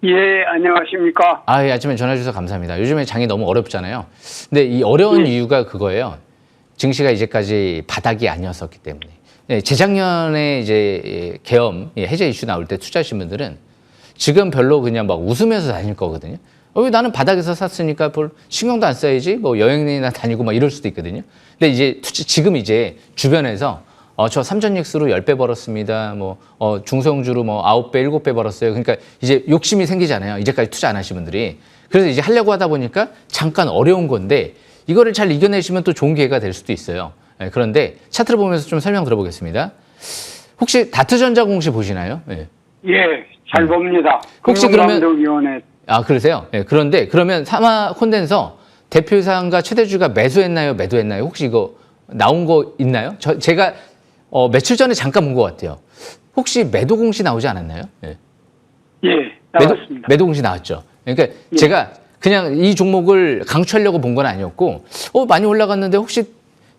예, 안녕하십니까. 예, 아침에 전화 주셔서 감사합니다. 요즘에 장이 너무 어렵잖아요. 근데 이 어려운 이유가 그거예요. 증시가 이제까지 바닥이 아니었었기 때문에. 네, 재작년에 이제 계엄, 해제 이슈 나올 때 투자하신 분들은 지금 별로 그냥 막 웃으면서 다닐 거거든요. 왜 나는 바닥에서 샀으니까 볼 신경도 안 써야지, 뭐 여행이나 다니고 막 이럴 수도 있거든요. 근데 이제 지금 이제 주변에서 저 삼전닉스로 10배 벌었습니다. 중소형주로 9배, 7배 벌었어요. 그러니까 이제 욕심이 생기잖아요. 이제까지 투자 안 하신 분들이. 그래서 이제 하려고 하다 보니까 잠깐 어려운 건데 이거를 잘 이겨내시면 또 좋은 기회가 될 수도 있어요. 그런데 차트를 보면서 좀 설명 들어보겠습니다. 혹시 다트전자 공시 보시나요? 네. 예, 잘 봅니다. 혹시 그러면 금융감독위원회. 그러세요? 그런데 그러면 사마 콘덴서 대표상과 최대주가 매수했나요? 매도했나요? 혹시 이거 나온 거 있나요? 제가 며칠 전에 잠깐 본 것 같아요. 혹시 매도 공시 나오지 않았나요? 네. 예, 나왔습니다. 매도 공시 나왔죠. 그러니까 제가 그냥 이 종목을 강추하려고 본 건 아니었고, 많이 올라갔는데 혹시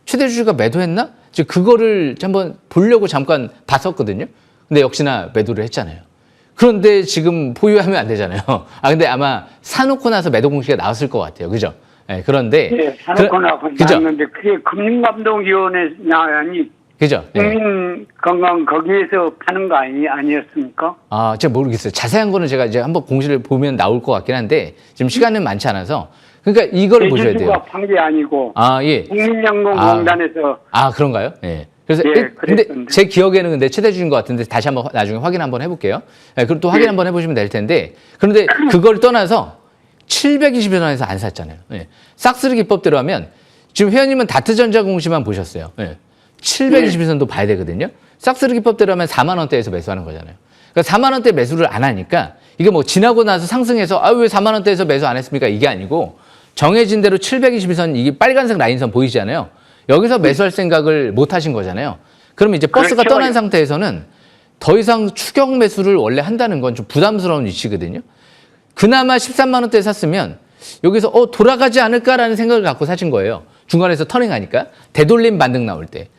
최대주가 매도했나? 그거를 한번 보려고 잠깐 봤었거든요. 근데 역시나 매도를 했잖아요. 그런데 지금 보유하면 안 되잖아요. 근데 아마 사놓고 나서 매도 공시가 나왔을 것 같아요. 그죠? 그런데. 예, 사놓고 나왔는데 그게 금융감독위원회냐, 아니, 그죠? 국민건강 거기에서 파는 거 아니었습니까? 제가 모르겠어요. 자세한 거는 제가 이제 한번 공시를 보면 나올 것 같긴 한데, 지금 시간은 많지 않아서. 그러니까 이거를 보셔야 돼요. 제주주가 판 게 아니고. 예. 국민연금공단에서. 그런가요? 예. 그래서 근데 그랬던데. 제 기억에는 근데 최대주인 것 같은데 다시 한번 나중에 확인 한번 해볼게요. 그리고 또 확인 한번 해보시면 될 텐데 그런데 그걸 떠나서 720원에서 안 샀잖아요. 싹쓸이 기법대로 하면 지금 회원님은 다트전자 공시만 보셨어요. 720선도 봐야 되거든요. 싹쓸이 기법대로 하면 4만 원대에서 매수하는 거잖아요. 그러니까 4만 원대 매수를 안 하니까 이게 뭐 지나고 나서 상승해서 왜 4만 원대에서 매수 안 했습니까? 이게 아니고 정해진 대로 720선 이게 빨간색 라인선 보이시잖아요. 여기서 매수할 생각을 못 하신 거잖아요. 그러면 이제 버스가 그렇죠. 떠난 상태에서는 더 이상 추격 매수를 원래 한다는 건 좀 부담스러운 위치거든요. 그나마 13만 원대에 샀으면 여기서 돌아가지 않을까라는 생각을 갖고 사신 거예요. 중간에서 터닝하니까 되돌림 반등 나올 때.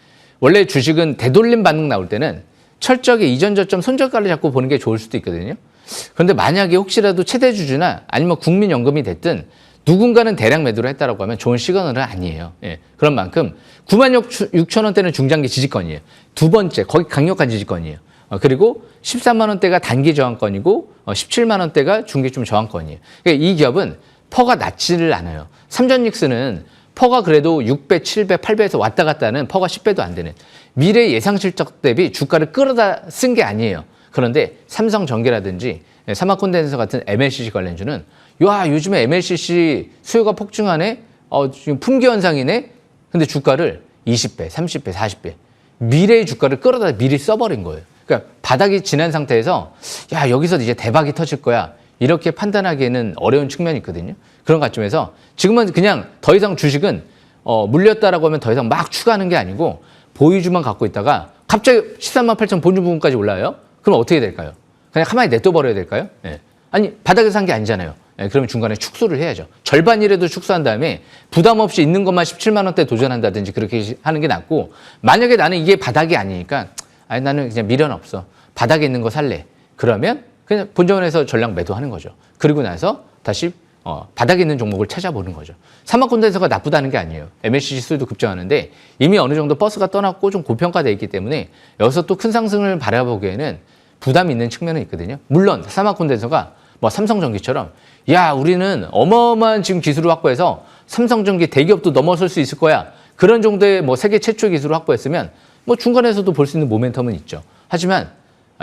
원래 주식은 되돌림 반등 나올 때는 철저하게 이전 저점 손절가를 잡고 보는 게 좋을 수도 있거든요. 그런데 만약에 혹시라도 최대주주나 아니면 국민연금이 됐든 누군가는 대량 매도를 했다라고 하면 좋은 시그널은 아니에요. 그런 만큼 96,000 원대는 중장기 지지권이에요. 두 번째, 거기 강력한 지지권이에요. 그리고 13만 원대가 단기 저항권이고 17만 원대가 중기점 저항권이에요. 그러니까 이 기업은 퍼가 낮지를 않아요. 삼전닉스는 퍼가 그래도 6배, 7배, 8배에서 왔다 갔다 하는 퍼가 10배도 안 되는 미래 예상 실적 대비 주가를 끌어다 쓴 게 아니에요. 그런데 삼성전기라든지 사마콘덴서 같은 MLCC 관련주는 요즘에 MLCC 수요가 폭증하네? 지금 품귀 현상이네? 근데 주가를 20배, 30배, 40배. 미래의 주가를 끌어다 미리 써버린 거예요. 그러니까 바닥이 지난 상태에서 여기서 이제 대박이 터질 거야. 이렇게 판단하기에는 어려운 측면이 있거든요. 그런 관점에서 지금은 그냥 더 이상 주식은 물렸다라고 하면 더 이상 막 추가하는 게 아니고 보유주만 갖고 있다가 갑자기 13만 8천 본주 부분까지 올라요? 그럼 어떻게 될까요? 그냥 가만히 냅둬버려야 될까요? 아니 바닥에서 산 게 아니잖아요. 그러면 중간에 축소를 해야죠. 절반이라도 축소한 다음에 부담 없이 있는 것만 17만 원대 도전한다든지 그렇게 하는 게 낫고 만약에 나는 이게 바닥이 아니니까 나는 그냥 미련 없어. 바닥에 있는 거 살래. 그러면 그냥 본전에서 전량 매도하는 거죠. 그리고 나서 다시 바닥에 있는 종목을 찾아보는 거죠. 사막 콘덴서가 나쁘다는 게 아니에요. MACD 지수도 급증하는데 이미 어느 정도 버스가 떠났고 좀 고평가되어 있기 때문에 여기서 또 큰 상승을 바라보기에는 부담이 있는 측면은 있거든요. 물론 사막 콘덴서가 뭐 삼성전기처럼 야 우리는 어마어마한 지금 기술을 확보해서 삼성전기 대기업도 넘어설 수 있을 거야. 그런 정도의 뭐 세계 최초의 기술을 확보했으면 뭐 중간에서도 볼 수 있는 모멘텀은 있죠. 하지만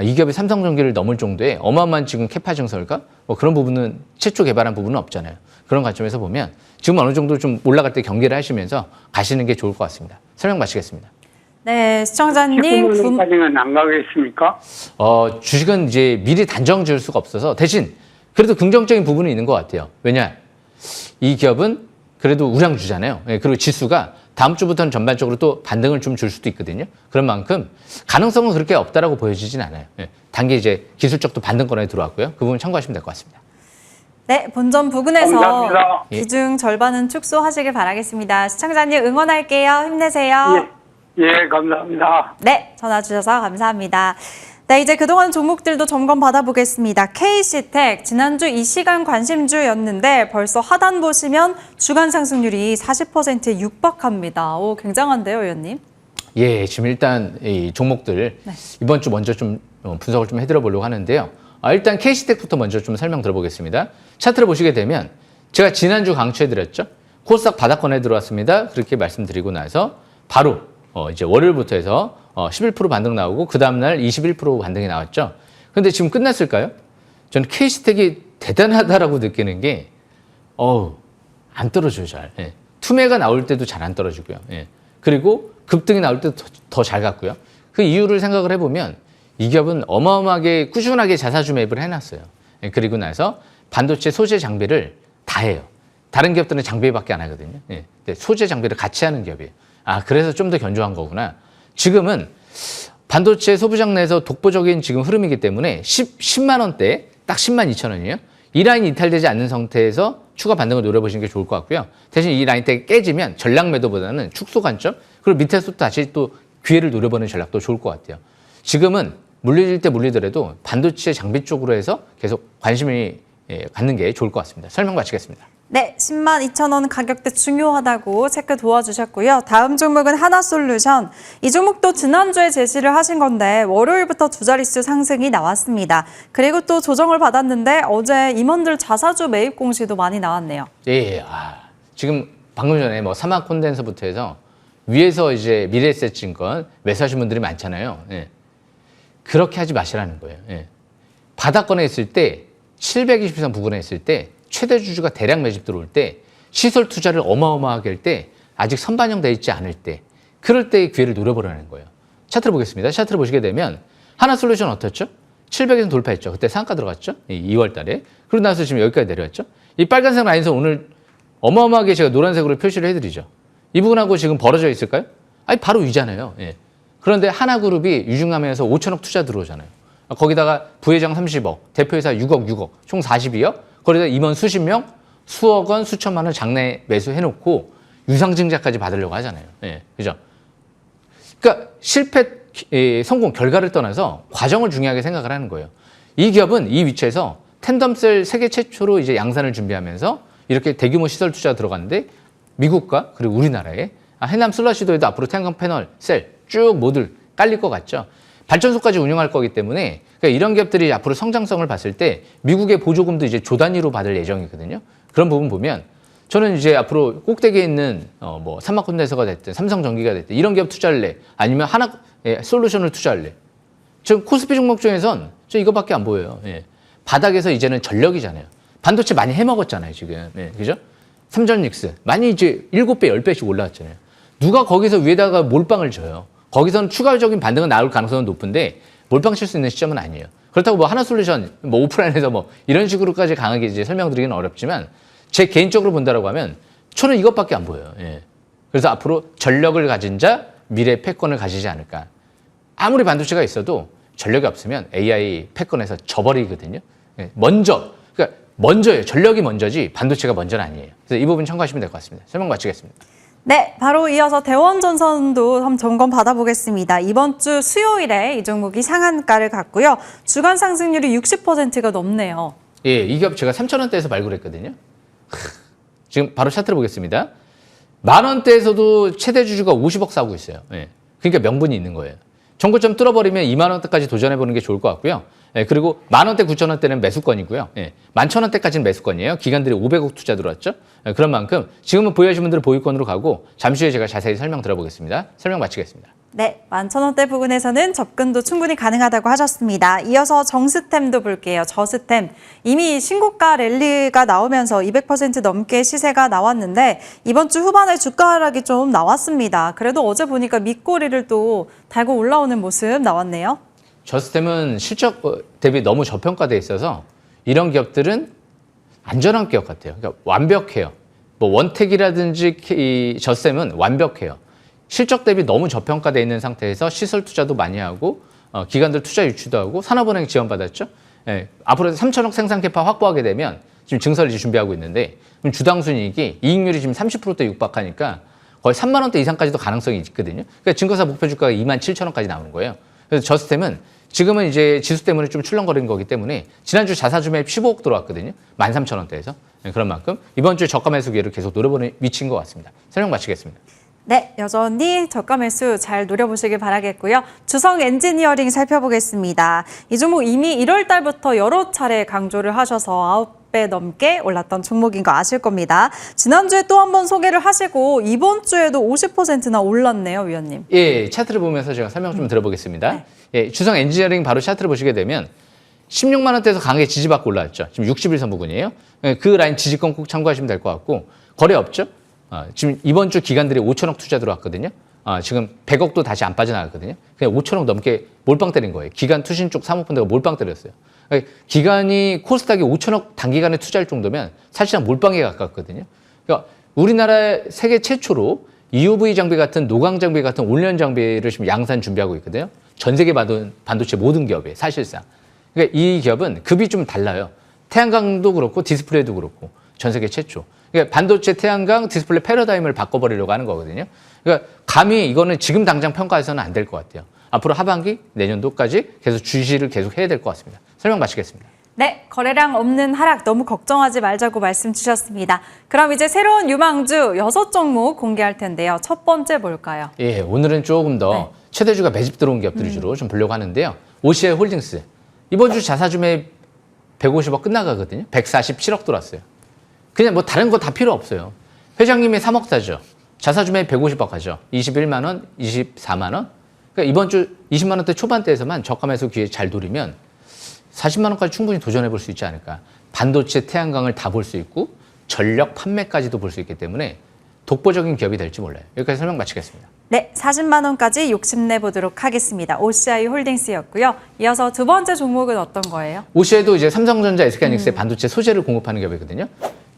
이 기업이 삼성전기를 넘을 정도의 어마어마한 지금 캐파 증설과 뭐 그런 부분은 최초 개발한 부분은 없잖아요. 그런 관점에서 보면 지금 어느 정도 좀 올라갈 때 경계를 하시면서 가시는 게 좋을 것 같습니다. 설명 마치겠습니다. 네, 시청자님. 19만원까지는 안 가겠습니까? 주식은 이제 미리 단정 지을 수가 없어서 대신 그래도 긍정적인 부분이 있는 것 같아요. 왜냐? 이 기업은 그래도 우량주잖아요. 그리고 지수가 다음 주부터는 전반적으로 또 반등을 좀 줄 수도 있거든요. 그런 만큼 가능성은 그렇게 없다라고 보여지진 않아요. 단기 이제 기술적도 반등권에 들어왔고요. 그 부분 참고하시면 될 것 같습니다. 네, 본전 부근에서 감사합니다. 비중 절반은 축소하시길 바라겠습니다. 시청자님 응원할게요. 힘내세요. 예, 감사합니다. 네, 전화 주셔서 감사합니다. 네, 이제 그동안 종목들도 점검 받아보겠습니다. KC텍, 지난주 이 시간 관심주였는데 벌써 하단 보시면 주간 상승률이 40%에 육박합니다. 오, 굉장한데요, 의원님? 예, 지금 일단 이 종목들 네. 이번 주 먼저 좀 분석을 좀 해드려 보려고 하는데요. 일단 KC텍부터 먼저 좀 설명 들어보겠습니다. 차트를 보시게 되면 제가 지난주 강추해드렸죠. 코스닥 바닥권에 들어왔습니다. 그렇게 말씀드리고 나서 바로 이제 월요일부터 해서 11% 반등 나오고 그 다음날 21% 반등이 나왔죠. 그런데 지금 끝났을까요? 저는 KC텍이 대단하다라고 느끼는 게 안 떨어져요, 잘. 예. 투매가 나올 때도 잘 안 떨어지고요. 예. 그리고 급등이 나올 때도 더 잘 갔고요. 그 이유를 생각을 해보면 이 기업은 어마어마하게 꾸준하게 자사주 매입을 해놨어요. 예. 그리고 나서 반도체 소재 장비를 다 해요. 다른 기업들은 장비밖에 안 하거든요. 예. 근데 소재 장비를 같이 하는 기업이에요. 그래서 좀 더 견조한 거구나. 지금은 반도체 소부장 내에서 독보적인 지금 흐름이기 때문에 10만 원대, 딱 10만 2천 원이에요. 이 라인이 이탈되지 않는 상태에서 추가 반등을 노려보시는 게 좋을 것 같고요. 대신 이 라인 때 깨지면 전략 매도보다는 축소 관점, 그리고 밑에서 다시 또 기회를 노려보는 전략도 좋을 것 같아요. 지금은 물릴 때 물리더라도 반도체 장비 쪽으로 해서 계속 관심이 갖는 게 좋을 것 같습니다. 설명 마치겠습니다. 네, 10만 2천 원 가격대 중요하다고 체크 도와주셨고요. 다음 종목은 하나솔루션. 이 종목도 지난주에 제시를 하신 건데 월요일부터 두 자릿수 상승이 나왔습니다. 그리고 또 조정을 받았는데 어제 임원들 자사주 매입 공시도 많이 나왔네요. 예, 지금 방금 전에 뭐 사막 콘덴서부터 해서 위에서 이제 미래에셋증권 매수하신 분들이 많잖아요. 예. 그렇게 하지 마시라는 거예요. 예. 바닥권에 있을 때 720선 부근에 있을 때 최대 주주가 대량 매집 들어올 때 시설 투자를 어마어마하게 할 때 아직 선반영돼 있지 않을 때 그럴 때의 기회를 노려보라는 거예요. 차트를 보겠습니다. 차트를 보시게 되면 하나솔루션 어떻죠? 700에서 돌파했죠. 그때 상한가 들어갔죠. 2월 달에. 그러고 나서 지금 여기까지 내려왔죠. 이 빨간색 라인선 오늘 어마어마하게 제가 노란색으로 표시를 해드리죠. 이 부분하고 지금 벌어져 있을까요? 바로 위잖아요. 예. 그런데 하나그룹이 유증하면서 5천억 투자 들어오잖아요. 거기다가 부회장 30억, 대표이사 6억, 총 42억. 거기다 임원 수십 명, 수억 원, 수천만 원 장내 매수해놓고 유상증자까지 받으려고 하잖아요. 예, 그죠? 그러니까 실패, 성공 결과를 떠나서 과정을 중요하게 생각을 하는 거예요. 이 기업은 이 위치에서 텐덤셀 세계 최초로 이제 양산을 준비하면서 이렇게 대규모 시설 투자 들어갔는데 미국과 그리고 우리나라에 해남 슬러시도에도 앞으로 태양광 패널, 셀 쭉 모듈 깔릴 것 같죠. 발전소까지 운영할 거기 때문에 그러니까 이런 기업들이 앞으로 성장성을 봤을 때 미국의 보조금도 이제 조 단위로 받을 예정이거든요. 그런 부분 보면 저는 이제 앞으로 꼭대기에 있는 뭐 삼막콘덴서가 됐든 삼성전기가 됐든 이런 기업 투자할래 아니면 하나 솔루션을 투자할래. 지금 코스피 종목 중에선 저 이거밖에 안 보여요. 예. 바닥에서 이제는 전력이잖아요. 반도체 많이 해먹었잖아요 지금. 예. 그죠? 삼전닉스 많이 이제 7배, 10배씩 올라왔잖아요. 누가 거기서 위에다가 몰빵을 줘요. 거기서는 추가적인 반등은 나올 가능성은 높은데 몰빵 칠 수 있는 시점은 아니에요. 그렇다고 뭐 하나솔루션 뭐 오프라인에서 뭐 이런 식으로까지 강하게 이제 설명드리기는 어렵지만 제 개인적으로 본다라고 하면 저는 이것밖에 안 보여요. 예. 그래서 앞으로 전력을 가진 자 미래 패권을 가지지 않을까. 아무리 반도체가 있어도 전력이 없으면 AI 패권에서 져버리거든요. 예. 먼저예요. 전력이 먼저지 반도체가 먼저는 아니에요. 그래서 이 부분 참고하시면 될 것 같습니다. 설명 마치겠습니다. 네, 바로 이어서 대원전선도 한번 점검 받아보겠습니다. 이번 주 수요일에 이 종목이 상한가를 갔고요. 주간 상승률이 60%가 넘네요. 예, 이 기업 제가 3,000원대에서 발굴했거든요. 지금 바로 차트를 보겠습니다. 10,000원대에서도 최대 주주가 50억 사고 있어요. 예. 그러니까 명분이 있는 거예요. 정고점 뚫어버리면 20,000원대까지 도전해보는 게 좋을 것 같고요. 예, 그리고 10,000원대, 9,000원대는 매수권이고요. 예, 11,000원대까지는 매수권이에요. 기관들이 500억 투자 들어왔죠. 예, 그런 만큼 지금은 보유하신 분들은 보유권으로 가고 잠시 후에 제가 자세히 설명 들어보겠습니다. 설명 마치겠습니다. 네, 11,000원대 부근에서는 접근도 충분히 가능하다고 하셨습니다. 이어서 정스템도 볼게요. 저스템. 이미 신고가 랠리가 나오면서 200% 넘게 시세가 나왔는데 이번 주 후반에 주가 하락이 좀 나왔습니다. 그래도 어제 보니까 밑꼬리를 또 달고 올라오는 모습 나왔네요. 저스템은 실적 대비 너무 저평가돼 있어서 이런 기업들은 안전한 기업 같아요. 그러니까 완벽해요. 뭐 원택이라든지 이 저스템은 완벽해요. 실적 대비 너무 저평가돼 있는 상태에서 시설 투자도 많이 하고 기관들 투자 유치도 하고 산업은행 지원받았죠. 예, 앞으로 3,000억 생산 캐파 확보하게 되면 지금 증설을 준비하고 있는데 그럼 주당 순이익이 이익률이 지금 30%대 육박하니까 거의 3만 원대 이상까지도 가능성이 있거든요. 그러니까 증거사 목표 주가가 27,000원까지 나오는 거예요. 그래서 저스템은 지금은 이제 지수 때문에 좀 출렁거리는 거기 때문에 지난주 자사주 매입 15억 들어왔거든요. 13,000원대에서. 예, 그런 만큼 이번 주에 저가 매수 기회를 계속 노려보는 위치인 것 같습니다. 설명 마치겠습니다. 네, 여전히 저가 매수 잘 노려보시길 바라겠고요. 주성 엔지니어링 살펴보겠습니다. 이 종목 이미 1월 달부터 여러 차례 강조를 하셔서 9배 넘게 올랐던 종목인 거 아실 겁니다. 지난주에 또 한 번 소개를 하시고 이번 주에도 50%나 올랐네요, 위원님. 예, 차트를 보면서 제가 설명 좀 들어보겠습니다. 네. 예, 주성 엔지니어링 바로 차트를 보시게 되면 16만 원대에서 강하게 지지받고 올라왔죠. 지금 60일선 부근이에요. 예, 그 라인 지지권 꼭 참고하시면 될 것 같고 거래 없죠. 지금 이번 주 기관들이 5천억 투자 들어왔거든요. 지금 100억도 다시 안 빠져나갔거든요. 그냥 5천억 넘게 몰빵 때린 거예요. 기관 투신 쪽 사모펀드가 몰빵 때렸어요. 그러니까 기관이 코스닥에 5천억 단기간에 투자할 정도면 사실상 몰빵에 가깝거든요. 그러니까 우리나라 세계 최초로 EUV 장비 같은 노광 장비 같은 올리언 장비를 지금 양산 준비하고 있거든요. 전 세계 반도체 모든 기업에 사실상. 그러니까 이 기업은 급이 좀 달라요. 태양광도 그렇고 디스플레이도 그렇고 전 세계 최초. 그러니까 반도체, 태양광, 디스플레이 패러다임을 바꿔버리려고 하는 거거든요. 그러니까 감히 이거는 지금 당장 평가해서는 안 될 것 같아요. 앞으로 하반기, 내년도까지 계속 주시를 계속 해야 될 것 같습니다. 설명 마치겠습니다. 네, 거래량 없는 하락 너무 걱정하지 말자고 말씀 주셨습니다. 그럼 이제 새로운 유망주 6종목 공개할 텐데요. 첫 번째 뭘까요? 예, 오늘은 조금 더 최대주가 매집 들어온 기업들 위주로 좀 보려고 하는데요. OCI 홀딩스. 이번 주 자사주 매입 150억 끝나가거든요. 147억 들어왔어요. 그냥 뭐 다른 거 다 필요 없어요. 회장님이 3억 사죠. 자사주 매입 150억 하죠. 21만 원, 24만 원. 그러니까 이번 주 20만 원대 초반대에서만 저가 매수 기회 잘 노리면 40만 원까지 충분히 도전해 볼 수 있지 않을까. 반도체, 태양광을 다 볼 수 있고 전력 판매까지도 볼 수 있기 때문에 독보적인 기업이 될지 몰라요. 여기까지 설명 마치겠습니다. 네, 40만 원까지 욕심내 보도록 하겠습니다. OCI 홀딩스였고요. 이어서 두 번째 종목은 어떤 거예요? OCI도 이제 삼성전자, SK하이닉스의 반도체 소재를 공급하는 기업이거든요.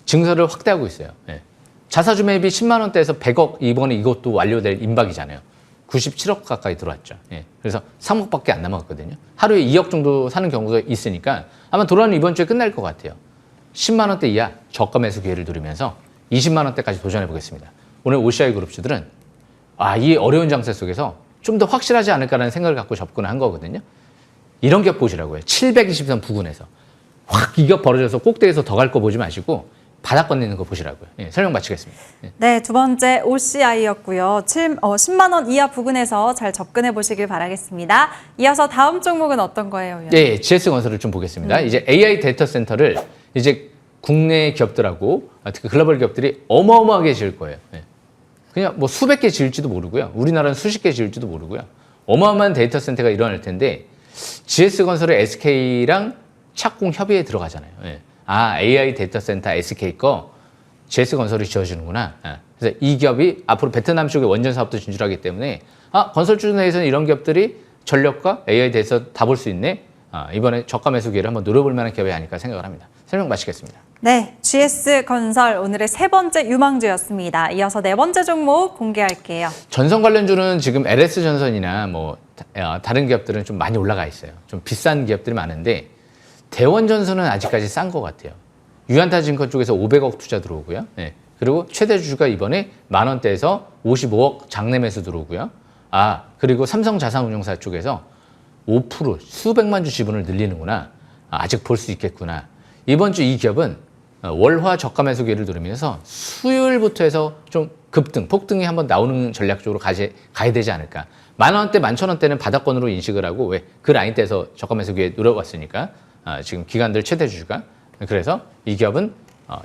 증설을 확대하고 있어요. 예. 자사주 매입이 10만 원대에서 100억, 이번에 이것도 완료될 임박이잖아요. 97억 가까이 들어왔죠. 예. 그래서 3억밖에 안 남았거든요. 하루에 2억 정도 사는 경우가 있으니까 아마 돌아오는 이번 주에 끝날 것 같아요. 10만 원대 이하 저가 매수 기회를 누리면서 20만 원대까지 도전해 보겠습니다. 오늘 OCI 그룹주들은 이 어려운 장세 속에서 좀 더 확실하지 않을까라는 생각을 갖고 접근을 한 거거든요. 이런 기업 보시라고요. 720선 부근에서 확 이 기업 벌어져서 꼭대기에서 더 갈 거 보지 마시고 바닥권 있는 거 보시라고요. 예, 설명 마치겠습니다. 예. 네, 두 번째 OCI였고요. 10만 원 이하 부근에서 잘 접근해 보시길 바라겠습니다. 이어서 다음 종목은 어떤 거예요, 위원님? 예, GS건설을 좀 보겠습니다. 이제 AI 데이터 센터를 이제 국내 기업들하고 특히 글로벌 기업들이 어마어마하게 지을 거예요. 예. 그냥 뭐 수백 개 지을지도 모르고요. 우리나라는 수십 개 지을지도 모르고요. 어마어마한 데이터 센터가 일어날 텐데 GS건설의 SK랑 착공 협의에 들어가잖아요. 예. AI 데이터 센터 SK 거 GS건설이 지어주는구나. 그래서 이 기업이 앞으로 베트남 쪽에 원전 사업도 진출하기 때문에 건설주 내에서는 이런 기업들이 전력과 AI 대해서 다 볼 수 있네. 이번에 저가 매수 기회를 한번 노려볼 만한 기업이 아닐까 생각을 합니다. 설명 마치겠습니다. 네, GS건설 오늘의 세 번째 유망주였습니다. 이어서 네 번째 종목 공개할게요. 전선 관련주는 지금 LS전선이나 뭐 다른 기업들은 좀 많이 올라가 있어요. 좀 비싼 기업들이 많은데 대원전선은 아직까지 싼 것 같아요. 유한타증권 쪽에서 500억 투자 들어오고요. 네. 그리고 최대 주주가 이번에 만 원대에서 55억 장내 매수 들어오고요. 그리고 삼성자산운용사 쪽에서 5% 수백만 주 지분을 늘리는구나. 아직 볼 수 있겠구나. 이번 주 이 기업은 월화 저가 매수 기회를 누리면서 수요일부터 해서 좀 급등, 폭등이 한번 나오는 전략적으로 가야 되지 않을까. 10,000원대, 11,000원대는 바닥권으로 인식을 하고 왜 그 라인대에서 저가 매수 기회 누려왔으니까 지금 기관들 최대 주주가. 그래서 이 기업은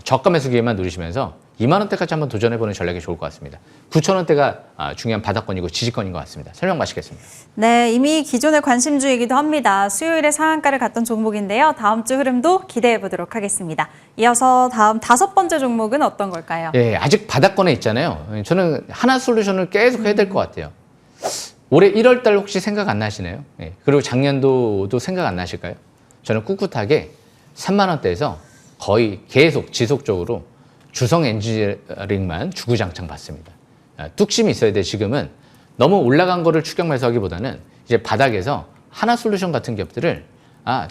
저가 매수 기회만 누리시면서 20,000원대까지 한번 도전해보는 전략이 좋을 것 같습니다. 9,000원대가 중요한 바닥권이고 지지권인 것 같습니다. 설명 마치겠습니다. 네, 이미 기존의 관심주이기도 합니다. 수요일에 상한가를 갔던 종목인데요. 다음 주 흐름도 기대해 보도록 하겠습니다. 이어서 다음 5번째 종목은 어떤 걸까요? 예, 아직 바닥권에 있잖아요. 저는 하나솔루션을 계속 해야 될 것 같아요. 올해 1월 달 혹시 생각 안 나시나요? 예, 그리고 작년도도 생각 안 나실까요? 저는 꿋꿋하게 3만 원대에서 거의 계속 지속적으로 주성 엔지니어링만 주구장창 봤습니다. 뚝심이 있어야 돼. 지금은 너무 올라간 거를 추격 매수하기보다는 이제 바닥에서 하나솔루션 같은 기업들을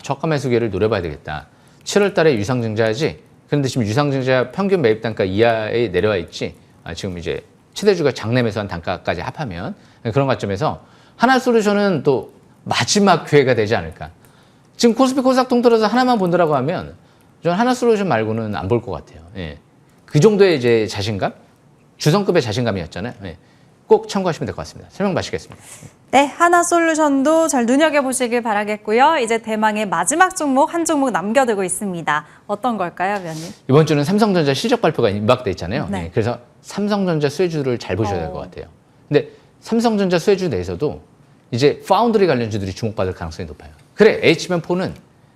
저가 매수 기회를 노려봐야 되겠다. 7월 달에 유상증자하지. 그런데 지금 유상증자 평균 매입 단가 이하에 내려와 있지. 지금 이제 최대주가 장내 매수한 단가까지 합하면 그런 관점에서 하나솔루션은 또 마지막 기회가 되지 않을까. 지금 코스피 코스닥 통틀어서 하나만 본다라고 하면 저는 하나솔루션 말고는 안 볼 것 같아요. 예. 그 정도의 이제 자신감, 주성급의 자신감이었잖아요. 예. 꼭 참고하시면 될 것 같습니다. 설명 마치겠습니다. 네, 하나솔루션도 잘 눈여겨보시길 바라겠고요. 이제 대망의 마지막 종목 한 종목 남겨두고 있습니다. 어떤 걸까요, 위원님? 이번 주는 삼성전자 실적 발표가 임박돼 있잖아요. 네. 예. 그래서 삼성전자 수혜주를 잘 보셔야 될 것 같아요. 근데 삼성전자 수혜주 내에서도 이제 파운드리 관련주들이 주목받을 가능성이 높아요. 그래, H면4는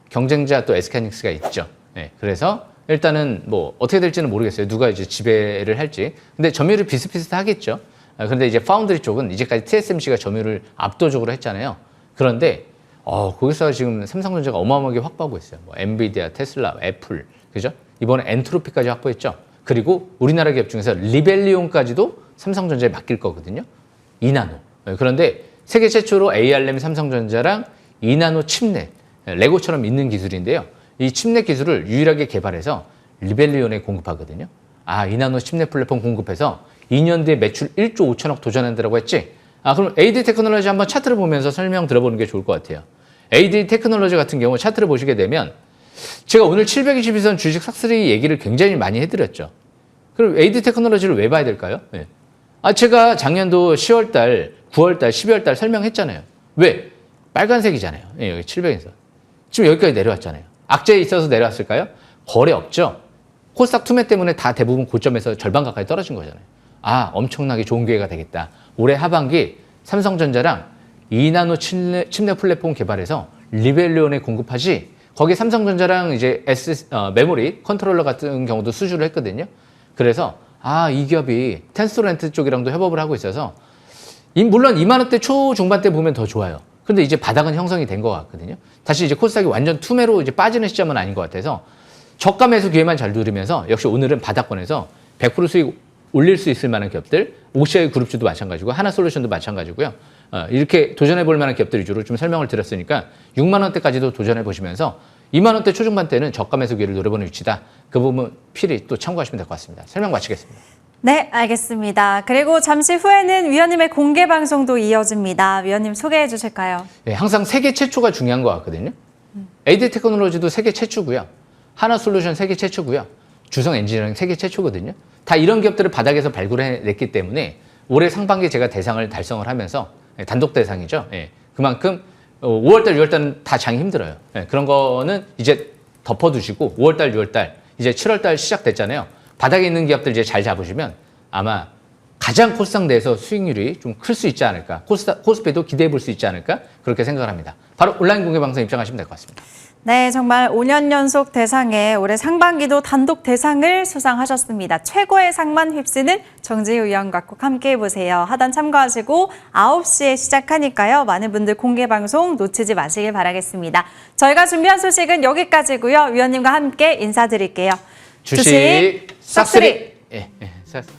경쟁자 또 SK하이닉스가 있죠. 예. 그래서 일단은 뭐 어떻게 될지는 모르겠어요. 누가 이제 지배를 할지. 근데 점유율이 비슷비슷하겠죠. 그런데 이제 파운드리 쪽은 이제까지 TSMC가 점유율을 압도적으로 했잖아요. 그런데 거기서 지금 삼성전자가 어마어마하게 확보하고 있어요. 뭐 엔비디아, 테슬라, 애플, 그죠? 이번에 엔트로피까지 확보했죠. 그리고 우리나라 기업 중에서 리벨리온까지도 삼성전자에 맡길 거거든요. 2나노. 그런데 세계 최초로 ARM 삼성전자랑 2나노 칩넷, 레고처럼 있는 기술인데요. 이 칩넷 기술을 유일하게 개발해서 리벨리온에 공급하거든요. 2나노 칩넷 플랫폼 공급해서 2년 뒤에 매출 1조 5천억 도전한다고 했지? 그럼 AD 테크놀로지 한번 차트를 보면서 설명 들어보는 게 좋을 것 같아요. AD 테크놀로지 같은 경우 차트를 보시게 되면 제가 오늘 722선 주식 싹쓸이 얘기를 굉장히 많이 해드렸죠. 그럼 AD 테크놀로지를 왜 봐야 될까요? 네. 제가 작년도 10월달, 9월달, 12월달 설명했잖아요. 왜? 빨간색이잖아요. 네, 여기 700에서. 지금 여기까지 내려왔잖아요. 악재에 있어서 내려왔을까요? 거래 없죠. 코스닥 투매 때문에 다 대부분 고점에서 절반 가까이 떨어진 거잖아요. 엄청나게 좋은 기회가 되겠다. 올해 하반기 삼성전자랑 2나노 칩넷 플랫폼 개발해서 리벨리온에 공급하지. 거기에 삼성전자랑 이제 메모리 컨트롤러 같은 경우도 수주를 했거든요. 그래서 이 기업이 텐스토렌트 쪽이랑도 협업을 하고 있어서 물론 2만 원대 초중반대 보면 더 좋아요. 근데 이제 바닥은 형성이 된 것 같거든요. 다시 이제 코스닥이 완전 투매로 이제 빠지는 시점은 아닌 것 같아서 저가 매수 기회만 잘 누리면서 역시 오늘은 바닥권에서 100% 수익 올릴 수 있을 만한 기업들, OCI 그룹주도 마찬가지고 하나솔루션도 마찬가지고요. 이렇게 도전해 볼 만한 기업들 위주로 좀 설명을 드렸으니까 6만 원대까지도 도전해 보시면서 2만 원대 초중반 대는 저가 매수 기회를 노려보는 위치다. 그 부분 필히 또 참고하시면 될 것 같습니다. 설명 마치겠습니다. 네, 알겠습니다. 그리고 잠시 후에는 위원님의 공개 방송도 이어집니다. 위원님 소개해 주실까요? 네, 항상 세계 최초가 중요한 것 같거든요. AD 테크놀로지도 세계 최초고요. 하나솔루션 세계 최초고요. 주성 엔지니어링 세계 최초거든요. 다 이런 기업들을 바닥에서 발굴해냈기 때문에 올해 상반기 제가 대상을 달성을 하면서 단독 대상이죠. 그만큼 5월달, 6월달은 다 장이 힘들어요. 그런 거는 이제 덮어두시고 5월달, 6월달, 이제 7월달 시작됐잖아요. 바닥에 있는 기업들 이제 잘 잡으시면 아마 가장 코스닥 내에서 수익률이 좀 클 수 있지 않을까. 코스피도 기대해 볼 수 있지 않을까. 그렇게 생각을 합니다. 바로 온라인 공개 방송 입장하시면 될 것 같습니다. 네, 정말 5년 연속 대상에 올해 상반기도 단독 대상을 수상하셨습니다. 최고의 상만 휩쓰는 정지우 위원과 꼭 함께 해보세요. 하단 참고하시고 9시에 시작하니까요. 많은 분들 공개 방송 놓치지 마시길 바라겠습니다. 저희가 준비한 소식은 여기까지고요. 위원님과 함께 인사드릴게요. 주식 싹쓸이. 싹쓸이.